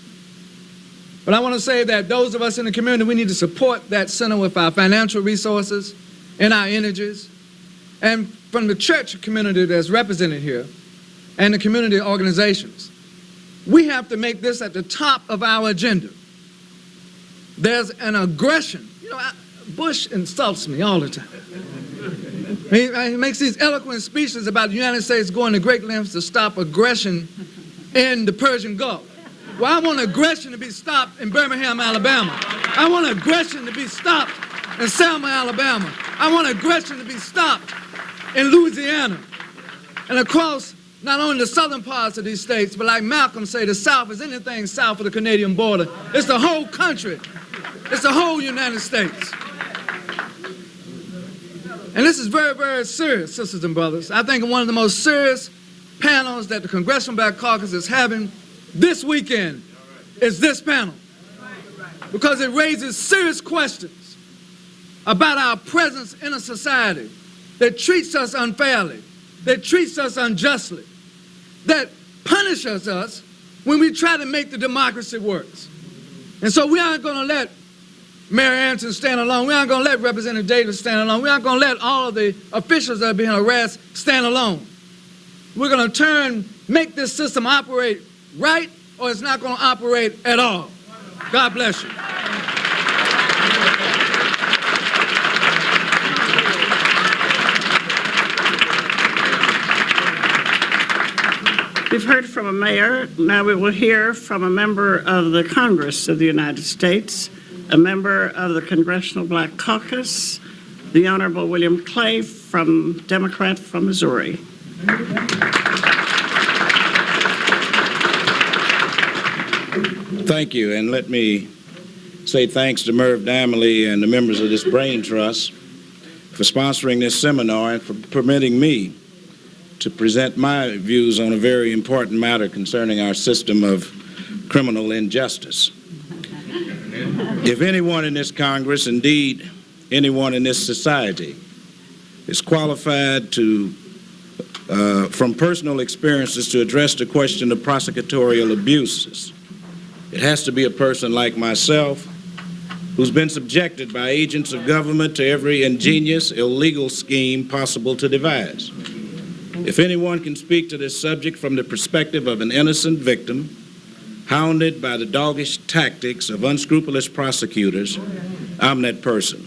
But I want to say that those of us in the community, we need to support that center with our financial resources and our energies. And from the church community that's represented here and the community organizations, we have to make this at the top of our agenda. There's an aggression. You know, Bush insults me all the time. He makes these eloquent speeches about the United States going to great lengths to stop aggression in the Persian Gulf. Well, I want aggression to be stopped in Birmingham, Alabama. I want aggression to be stopped in Selma, Alabama. I want aggression to be stopped in Louisiana and across not only the southern parts of these states, but like Malcolm said, the South is anything south of the Canadian border. It's the whole country. It's the whole United States. And this is very, very serious, sisters and brothers. I think one of the most serious panels that the Congressional Black Caucus is having this weekend is this panel, because it raises serious questions about our presence in a society that treats us unfairly, that treats us unjustly, that punishes us when we try to make the democracy work. And so we aren't going to let Mayor Arrington stand alone. We aren't going to let Representative Davis stand alone. We aren't going to let all of the officials that are being harassed stand alone. We're going to make this system operate right, or it's not going to operate at all. God bless you. We've heard from a mayor. Now we will hear from a member of the Congress of the United States, a member of the Congressional Black Caucus, the Honorable William Clay, Democrat from Missouri. Thank you, and let me say thanks to Merv Damley and the members of this Brain Trust for sponsoring this seminar and for permitting me to present my views on a very important matter concerning our system of criminal injustice. If anyone in this Congress, indeed anyone in this society, is qualified to, from personal experiences, to address the question of prosecutorial abuses, it has to be a person like myself who's been subjected by agents of government to every ingenious, illegal scheme possible to devise. If anyone can speak to this subject from the perspective of an innocent victim, hounded by the doggish tactics of unscrupulous prosecutors, I'm that person.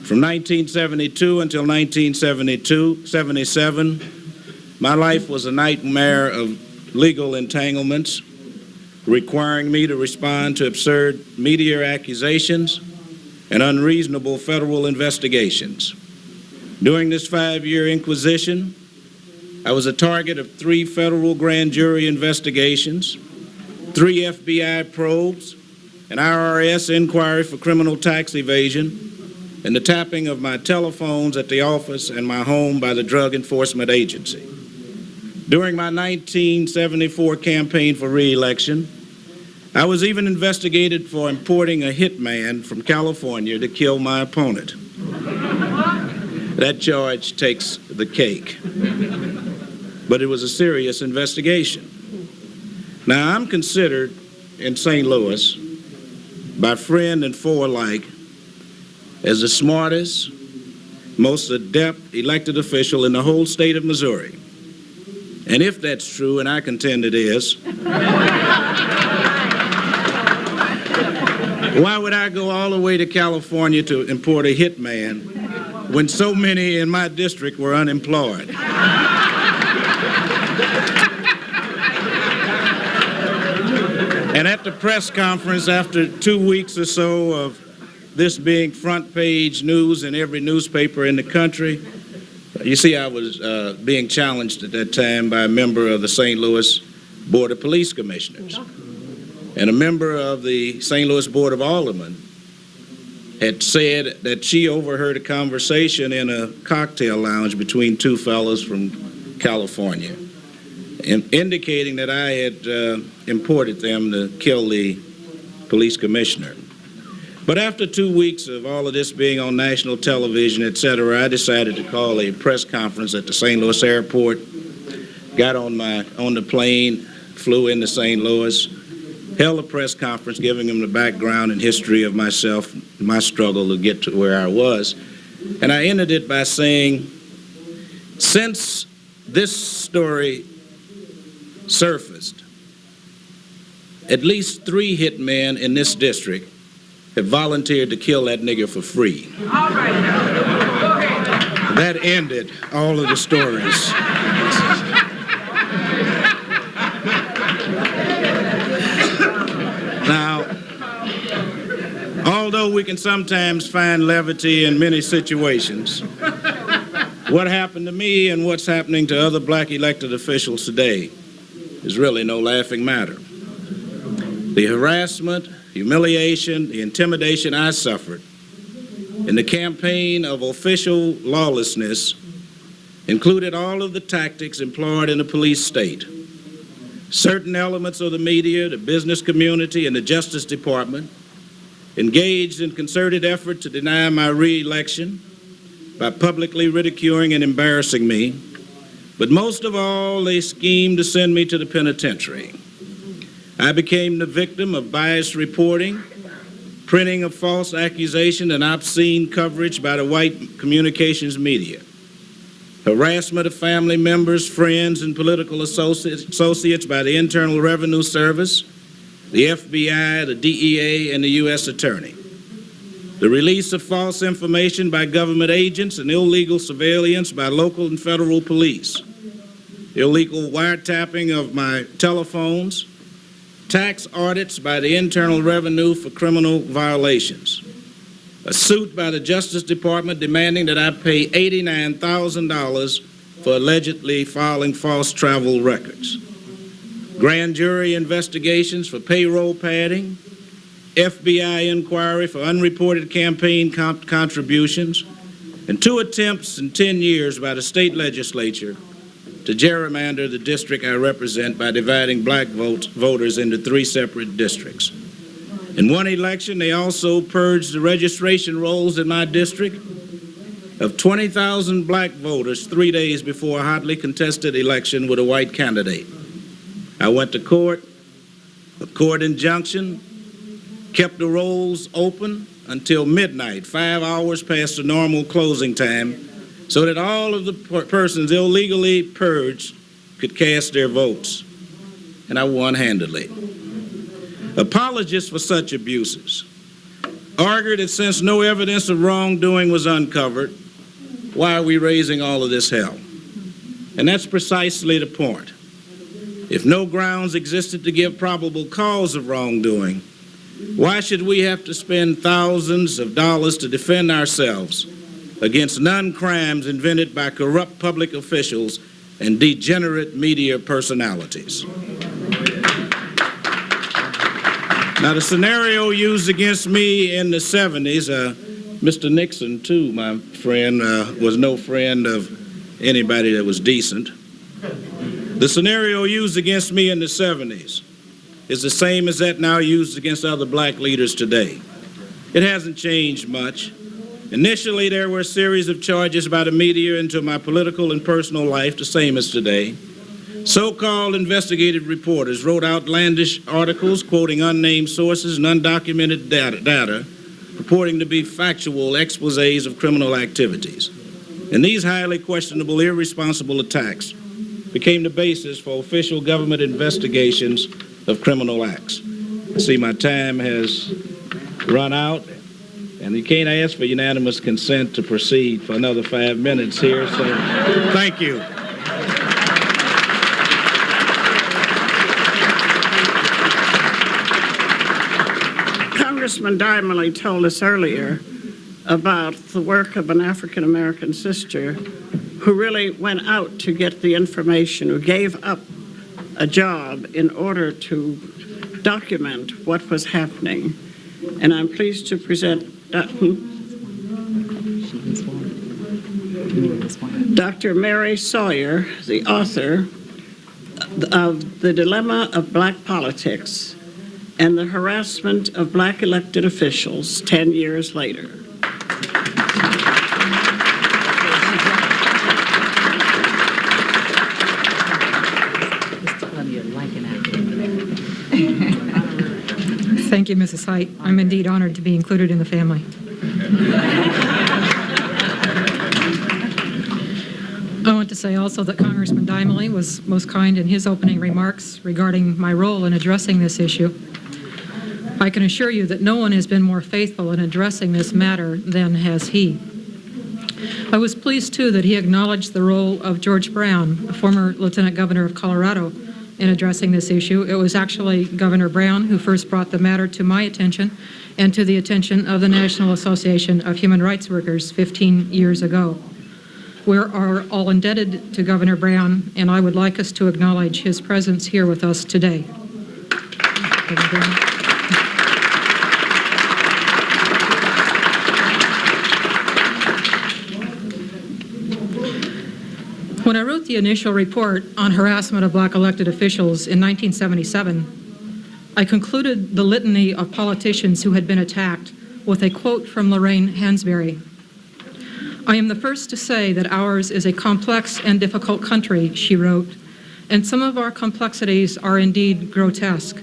From 1972 until 1977, my life was a nightmare of legal entanglements, requiring me to respond to absurd media accusations and unreasonable federal investigations. During this 5-year inquisition, I was a target of 3 federal grand jury investigations, 3 FBI probes, an IRS inquiry for criminal tax evasion, and the tapping of my telephones at the office and my home by the Drug Enforcement Agency. During my 1974 campaign for re-election, I was even investigated for importing a hitman from California to kill my opponent. That charge takes the cake. But it was a serious investigation. Now, I'm considered in St. Louis, by friend and foe alike, as the smartest, most adept elected official in the whole state of Missouri. And if that's true, and I contend it is, why would I go all the way to California to import a hitman when so many in my district were unemployed? And at the press conference, after 2 weeks or so of this being front page news in every newspaper in the country, you see, I was being challenged at that time by a member of the St. Louis Board of Police Commissioners. And a member of the St. Louis Board of Aldermen had said that she overheard a conversation in a cocktail lounge between 2 fellows from California, indicating that I had imported them to kill the police commissioner. But after 2 weeks of all of this being on national television, et cetera, I decided to call a press conference at the St. Louis airport, got on the plane, flew into St. Louis, held a press conference giving them the background and history of myself, my struggle to get to where I was. And I ended it by saying, since this story surfaced, at least 3 hitmen in this district have volunteered to kill that nigger for free. All right. That ended all of the stories. Now, although we can sometimes find levity in many situations, what happened to me and what's happening to other black elected officials today is really no laughing matter. The harassment, humiliation, the intimidation I suffered in the campaign of official lawlessness included all of the tactics employed in the police state. Certain elements of the media, the business community, and the Justice Department engaged in concerted effort to deny my re-election by publicly ridiculing and embarrassing me. But most of all, they schemed to send me to the penitentiary. I became the victim of biased reporting, printing of false accusation, and obscene coverage by the white communications media, harassment of family members, friends, and political associates by the Internal Revenue Service, the FBI, the DEA, and the U.S. Attorney, the release of false information by government agents and illegal surveillance by local and federal police, illegal wiretapping of my telephones, tax audits by the Internal Revenue for criminal violations, a suit by the Justice Department demanding that I pay $89,000 for allegedly filing false travel records, grand jury investigations for payroll padding, FBI inquiry for unreported campaign contributions, and 2 attempts in 10 years by the state legislature to gerrymander the district I represent by dividing black voters into 3 separate districts. In one election, they also purged the registration rolls in my district of 20,000 black voters 3 days before a hotly contested election with a white candidate. I went to court, a court injunction, kept the rolls open until midnight, 5 hours past the normal closing time, so that all of the persons illegally purged could cast their votes. And I won handily. Apologists for such abuses argued that since no evidence of wrongdoing was uncovered, why are we raising all of this hell? And that's precisely the point. If no grounds existed to give probable cause of wrongdoing, why should we have to spend thousands of dollars to defend ourselves against non-crimes invented by corrupt public officials and degenerate media personalities? Now, the scenario used against me in the 70s, Mr. Nixon, too, my friend, was no friend of anybody that was decent. The scenario used against me in the 70s is the same as that now used against other black leaders today. It hasn't changed much. Initially, there were a series of charges by the media into my political and personal life, the same as today. So-called investigative reporters wrote outlandish articles quoting unnamed sources and undocumented data purporting to be factual exposés of criminal activities. And these highly questionable, irresponsible attacks became the basis for official government investigations of criminal acts. I see my time has run out, and you can't ask for unanimous consent to proceed for another 5 minutes here, so thank you. Congressman Dimely told us earlier about the work of an African-American sister who really went out to get the information, who gave up a job in order to document what was happening. And I'm pleased to present Dr. Mary Sawyer, the author of The Dilemma of Black Politics and the Harassment of Black Elected Officials 10 years later. Thank you, Mrs. Height. I'm indeed honored to be included in the family. I want to say also that Congressman Dimely was most kind in his opening remarks regarding my role in addressing this issue. I can assure you that no one has been more faithful in addressing this matter than has he. I was pleased, too, that he acknowledged the role of George Brown, a former Lieutenant Governor of Colorado, in addressing this issue. It was actually Governor Brown who first brought the matter to my attention and to the attention of the National Association of Human Rights Workers 15 years ago. We are all indebted to Governor Brown, and I would like us to acknowledge his presence here with us today. When I wrote the initial report on harassment of black elected officials in 1977, I concluded the litany of politicians who had been attacked with a quote from Lorraine Hansberry. "I am the first to say that ours is a complex and difficult country," she wrote, "and some of our complexities are indeed grotesque.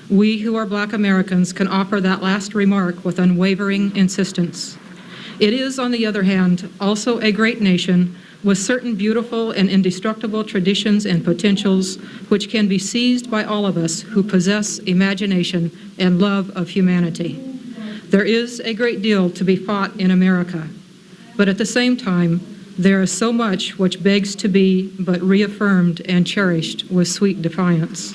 We who are black Americans can offer that last remark with unwavering insistence. It is, on the other hand, also a great nation with certain beautiful and indestructible traditions and potentials which can be seized by all of us who possess imagination and love of humanity. There is a great deal to be fought in America, but at the same time, there is so much which begs to be but reaffirmed and cherished with sweet defiance."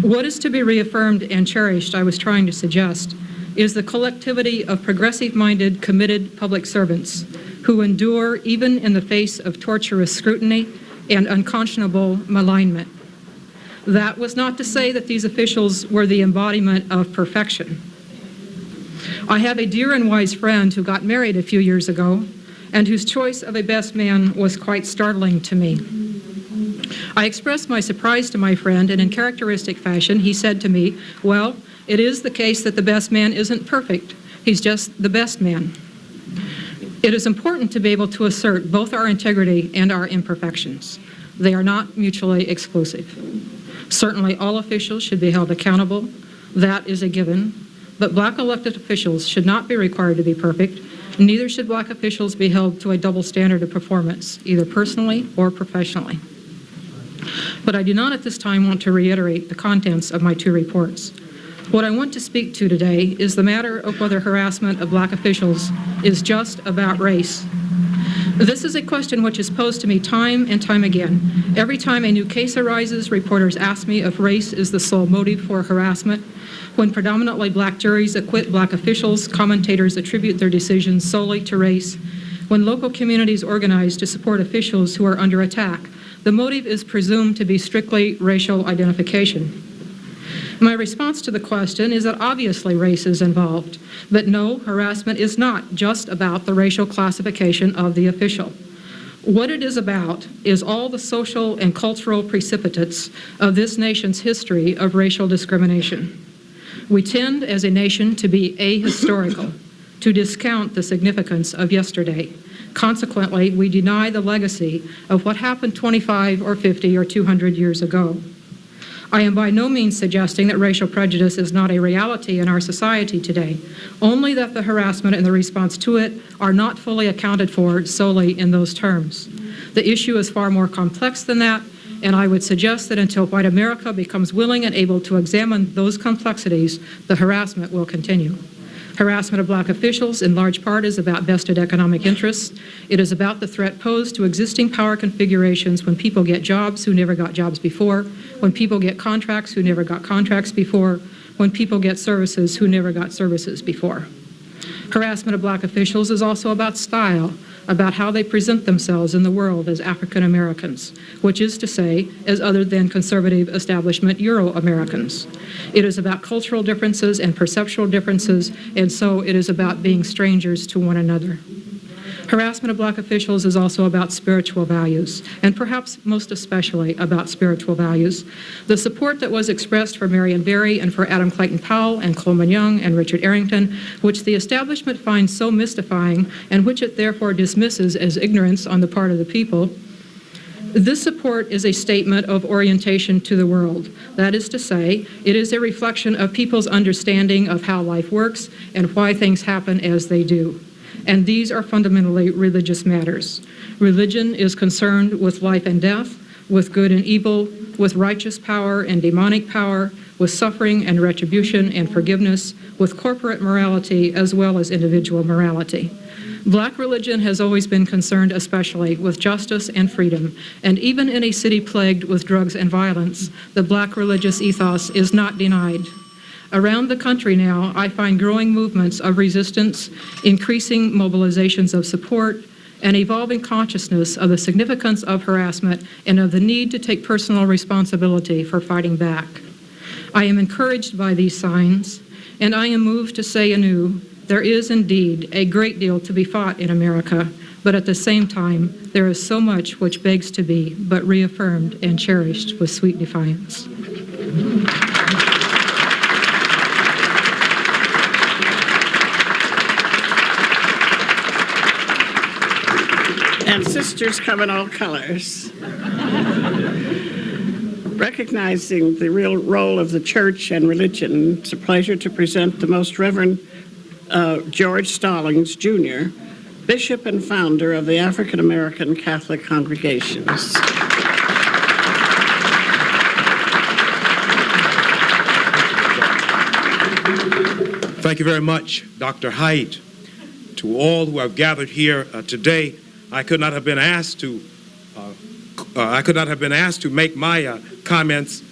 What is to be reaffirmed and cherished, I was trying to suggest, is the collectivity of progressive-minded, committed public servants who endure even in the face of torturous scrutiny and unconscionable malignment. That was not to say that these officials were the embodiment of perfection. I have a dear and wise friend who got married a few years ago and whose choice of a best man was quite startling to me. I expressed my surprise to my friend, and in characteristic fashion, he said to me, "Well, it is the case that the best man isn't perfect. He's just the best man." It is important to be able to assert both our integrity and our imperfections. They are not mutually exclusive. Certainly all officials should be held accountable. That is a given. but black elected officials should not be required to be perfect. Neither should black officials be held to a double standard of performance, either personally or professionally. But I do not at this time want to reiterate the contents of my two reports. What I want to speak to today is the matter of whether harassment of black officials is just about race. This is a question which is posed to me time and time again. Every time a new case arises, reporters ask me if race is the sole motive for harassment. When predominantly black juries acquit black officials, commentators attribute their decisions solely to race. When local communities organize to support officials who are under attack, the motive is presumed to be strictly racial identification. My response to the question is that obviously race is involved, but no, harassment is not just about the racial classification of the official. What it is about is all the social and cultural precipitates of this nation's history of racial discrimination. We tend as a nation to be ahistorical, to discount the significance of yesterday. Consequently, we deny the legacy of what happened 25 or 50 or 200 years ago. I am by no means suggesting that racial prejudice is not a reality in our society today, only that the harassment and the response to it are not fully accounted for solely in those terms. The issue is far more complex than that, and I would suggest that until white America becomes willing and able to examine those complexities, the harassment will continue. Harassment of black officials, in large part, is about vested economic interests. It is about the threat posed to existing power configurations when people get jobs who never got jobs before, when people get contracts who never got contracts before, when people get services who never got services before. Harassment of black officials is also about style, about how they present themselves in the world as African Americans, which is to say, as other than conservative establishment Euro-Americans. It is about cultural differences and perceptual differences, and so it is about being strangers to one another. Harassment of black officials is also about spiritual values, and perhaps most especially about spiritual values. The support that was expressed for Marion Barry and for Adam Clayton Powell and Coleman Young and Richard Arrington, which the establishment finds so mystifying and which it therefore dismisses as ignorance on the part of the people, this support is a statement of orientation to the world. That is to say, it is a reflection of people's understanding of how life works and why things happen as they do. And these are fundamentally religious matters. Religion is concerned with life and death, with good and evil, with righteous power and demonic power, with suffering and retribution and forgiveness, with corporate morality as well as individual morality. Black religion has always been concerned especially with justice and freedom, and even in a city plagued with drugs and violence, the black religious ethos is not denied. Around the country now, I find growing movements of resistance, increasing mobilizations of support, and evolving consciousness of the significance of harassment and of the need to take personal responsibility for fighting back. I am encouraged by these signs, and I am moved to say anew, there is indeed a great deal to be fought in America, but at the same time, there is so much which begs to be but reaffirmed and cherished with sweet defiance. And sisters come in all colors. Recognizing the real role of the church and religion, it's a pleasure to present the Most Reverend George Stallings, Jr., Bishop and founder of the African American Catholic Congregations. Thank you very much, Dr. Haidt. To all who have gathered here today, I could not have been asked to make my comments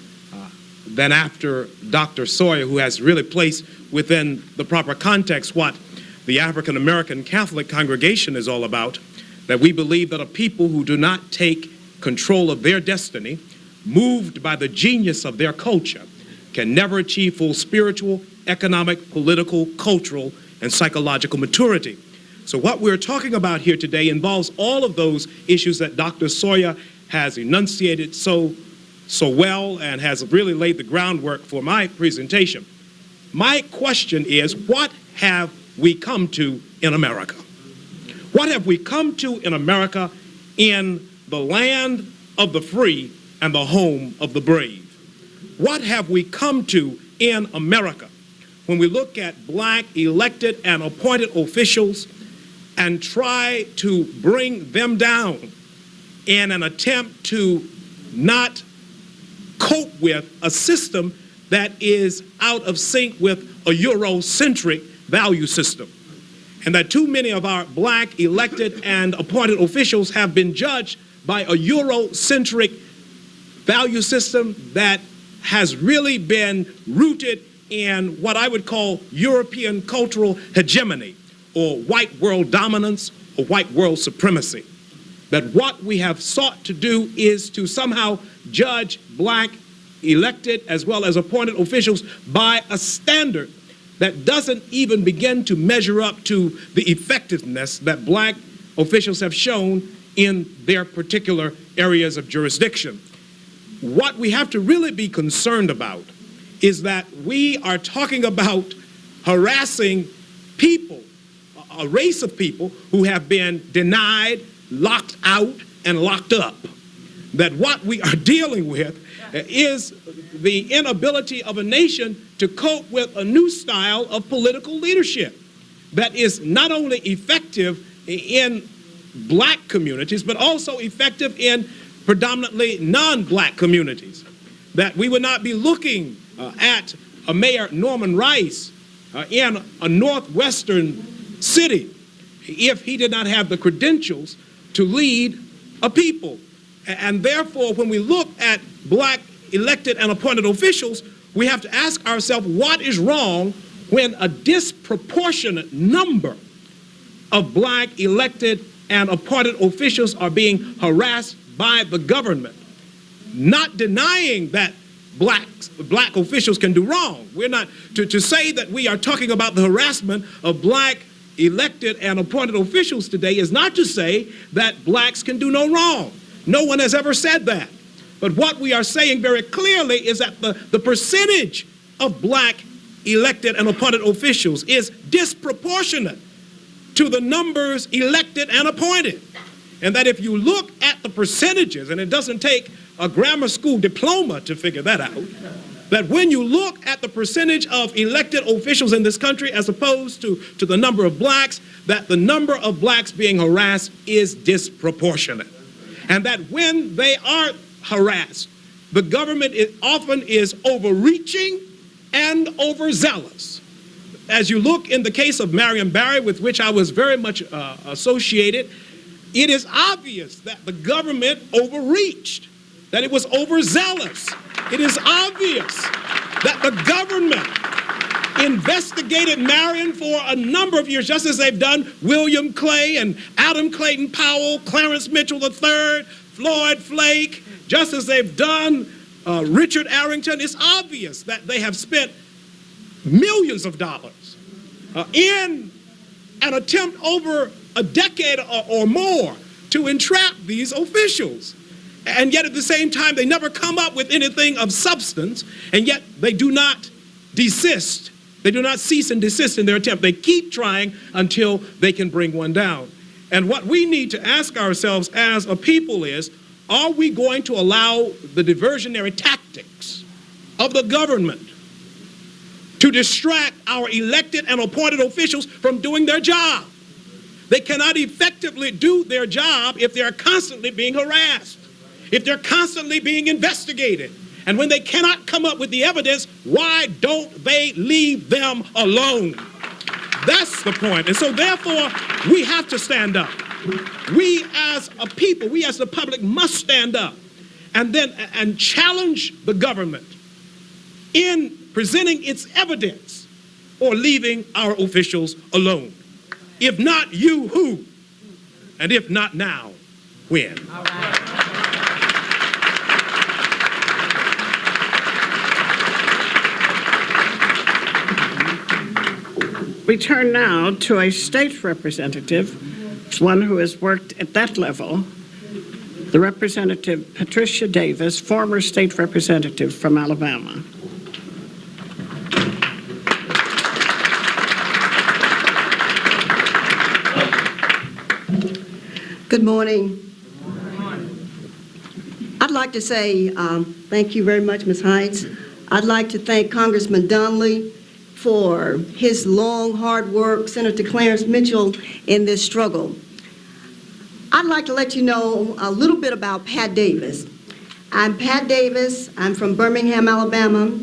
than after Dr. Sawyer, who has really placed within the proper context what the African American Catholic Congregation is all about, that we believe that a people who do not take control of their destiny, moved by the genius of their culture, can never achieve full spiritual, economic, political, cultural, and psychological maturity. So what we're talking about here today involves all of those issues that Dr. Sawyer has enunciated so well and has really laid the groundwork for my presentation. My question is, what have we come to in America? What have we come to in America, in the land of the free and the home of the brave? What have we come to in America when we look at black elected and appointed officials and try to bring them down in an attempt to not cope with a system that is out of sync with a Eurocentric value system. And that too many of our black elected and appointed officials have been judged by a Eurocentric value system that has really been rooted in what I would call European cultural hegemony, or white world dominance, or white world supremacy. That what we have sought to do is to somehow judge black elected as well as appointed officials by a standard that doesn't even begin to measure up to the effectiveness that black officials have shown in their particular areas of jurisdiction. What we have to really be concerned about is that we are talking about harassing people, a race of people who have been denied, locked out, and locked up. That what we are dealing with is the inability of a nation to cope with a new style of political leadership that is not only effective in black communities, but also effective in predominantly non-black communities. That we would not be looking at a Mayor Norman Rice in a northwestern city if he did not have the credentials to lead a people. And therefore, when we look at black elected and appointed officials, we have to ask ourselves, what is wrong when a disproportionate number of black elected and appointed officials are being harassed by the government? Not denying that black officials can do wrong. We're not, to say that we are talking about the harassment of black elected and appointed officials today is not to say that blacks can do no wrong. No one has ever said that. But what we are saying very clearly is that the percentage of black elected and appointed officials is disproportionate to the numbers elected and appointed. And that if you look at the percentages, and it doesn't take a grammar school diploma to figure that out, that when you look at the percentage of elected officials in this country as opposed to the number of blacks, that the number of blacks being harassed is disproportionate. And that when they are harassed, the government often is overreaching and overzealous. As you look in the case of Marion Barry, with which I was very much associated, it is obvious that the government overreached, that it was overzealous. It is obvious that the government investigated Marion for a number of years, just as they've done William Clay and Adam Clayton Powell, Clarence Mitchell III, Floyd Flake, just as they've done Richard Arrington. It's obvious that they have spent millions of dollars in an attempt over a decade or more to entrap these officials. And yet at the same time, they never come up with anything of substance, and yet they do not desist. They do not cease and desist in their attempt. They keep trying until they can bring one down. And what we need to ask ourselves as a people is, are we going to allow the diversionary tactics of the government to distract our elected and appointed officials from doing their job? They cannot effectively do their job if they are constantly being harassed, if they're constantly being investigated. And when they cannot come up with the evidence, why don't they leave them alone? That's the point. And so therefore, we have to stand up. We as a people, we as the public must stand up and challenge the government in presenting its evidence or leaving our officials alone. If not you, who? And if not now, when? All right. We turn now to a state representative, one who has worked at that level, the Representative Patricia Davis, former state representative from Alabama. Good morning. I'd like to say thank you very much, Ms. Heights. I'd like to thank Congressman Donnelly for his long, hard work, Senator Clarence Mitchell, in this struggle. I'd like to let you know a little bit about Pat Davis. I'm Pat Davis. I'm from Birmingham, Alabama.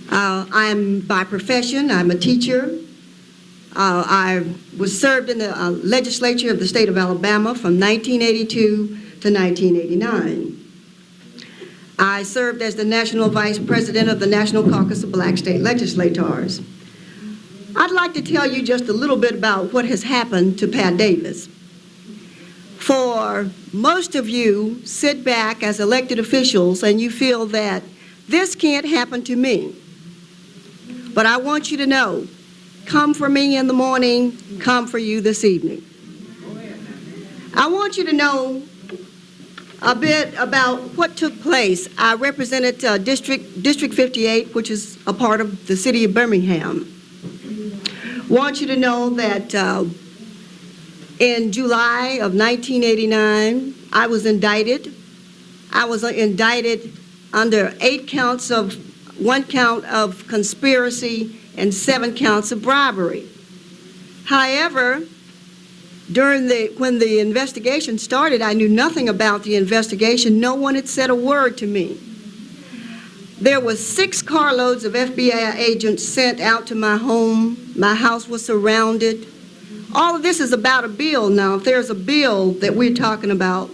I'm by profession, I'm a teacher. I was served in the legislature of the state of Alabama from 1982 to 1989. I served as the National Vice President of the National Caucus of Black State Legislators. I'd like to tell you just a little bit about what has happened to Pat Davis. For most of you sit back as elected officials and you feel that this can't happen to me. But I want you to know, come for me in the morning, come for you this evening. I want you to know a bit about what took place. I represented District 58, which is a part of the city of Birmingham. Want you to know that in July of 1989, I was indicted. I was indicted under 8 counts of 1 count of conspiracy and 7 counts of bribery. However, when the investigation started, I knew nothing about the investigation. No one had said a word to me. There was 6 carloads of FBI agents sent out to my home. My house was surrounded. All of this is about a bill now. If there's a bill that we're talking about,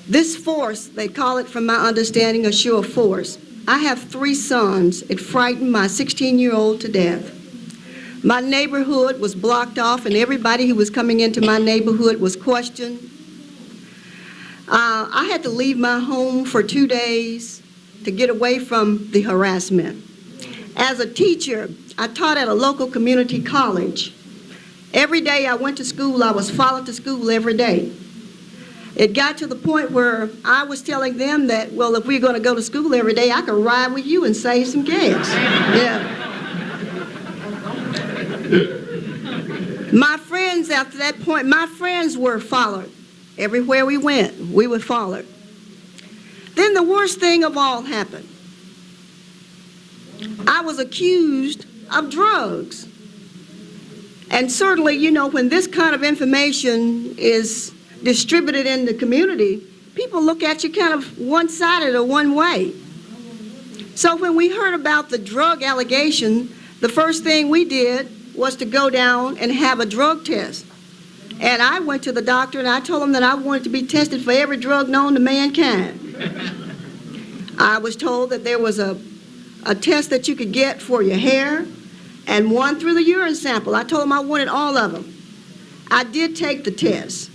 this force, they call it, from my understanding, a show of force. I have 3 sons. It frightened my 16-year-old to death. My neighborhood was blocked off, and everybody who was coming into my neighborhood was questioned. I had to leave my home for 2 days to get away from the harassment. As a teacher, I taught at a local community college. Every day I went to school, I was followed to school every day. It got to the point where I was telling them that, well, if we're going to go to school every day, I could ride with you and save some gas. Yeah. My friends, after that point, my friends were followed. Everywhere we went, we were followed. Then the worst thing of all happened. I was accused of drugs. And certainly, you know, when this kind of information is distributed in the community, people look at you kind of one-sided or one way. So when we heard about the drug allegation, the first thing we did was to go down and have a drug test. And I went to the doctor and I told him that I wanted to be tested for every drug known to mankind. I was told that there was a test that you could get for your hair and one through the urine sample. I told him I wanted all of them. I did take the test,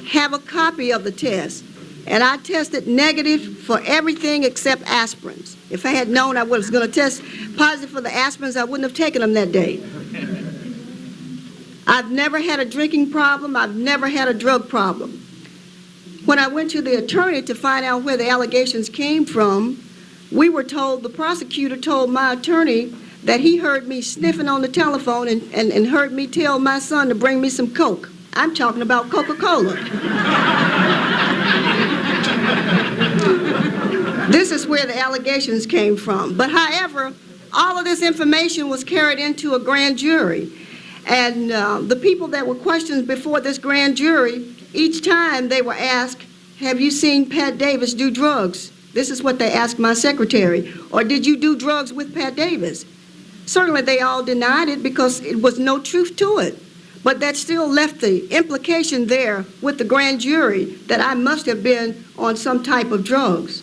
have a copy of the test, and I tested negative for everything except aspirins. If I had known I was going to test positive for the aspirins, I wouldn't have taken them that day. I've never had a drinking problem. I've never had a drug problem. When I went to the attorney to find out where the allegations came from, we were told, the prosecutor told my attorney that he heard me sniffing on the telephone and heard me tell my son to bring me some Coke. I'm talking about Coca-Cola. This is where the allegations came from. But however, all of this information was carried into a grand jury. And the people that were questioned before this grand jury, each time they were asked, have you seen Pat Davis do drugs? This is what they asked my secretary. Or did you do drugs with Pat Davis? Certainly they all denied it because it was no truth to it. But that still left the implication there with the grand jury that I must have been on some type of drugs.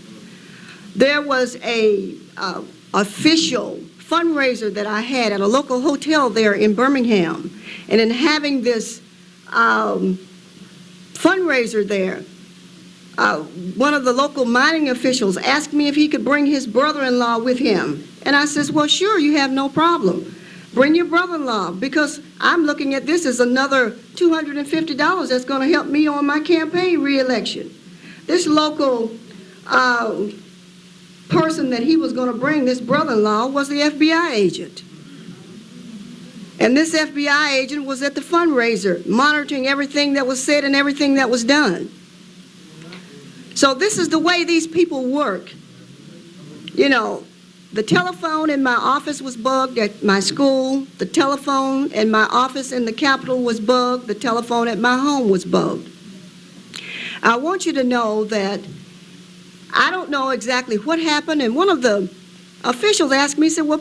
There was a official fundraiser that I had at a local hotel there in Birmingham. And in having this fundraiser there, one of the local mining officials asked me if he could bring his brother-in-law with him. And I says, well, sure, you have no problem. Bring your brother-in-law, because I'm looking at this as another $250 that's going to help me on my campaign re-election. This local person that he was going to bring, this brother-in-law, was the FBI agent. And this FBI agent was at the fundraiser, monitoring everything that was said and everything that was done. So this is the way these people work. You know, The telephone in my office was bugged at my school. The telephone in my office in the Capitol was bugged. The telephone at my home was bugged. I want you to know that I don't know exactly what happened, and one of the officials asked me, said, well,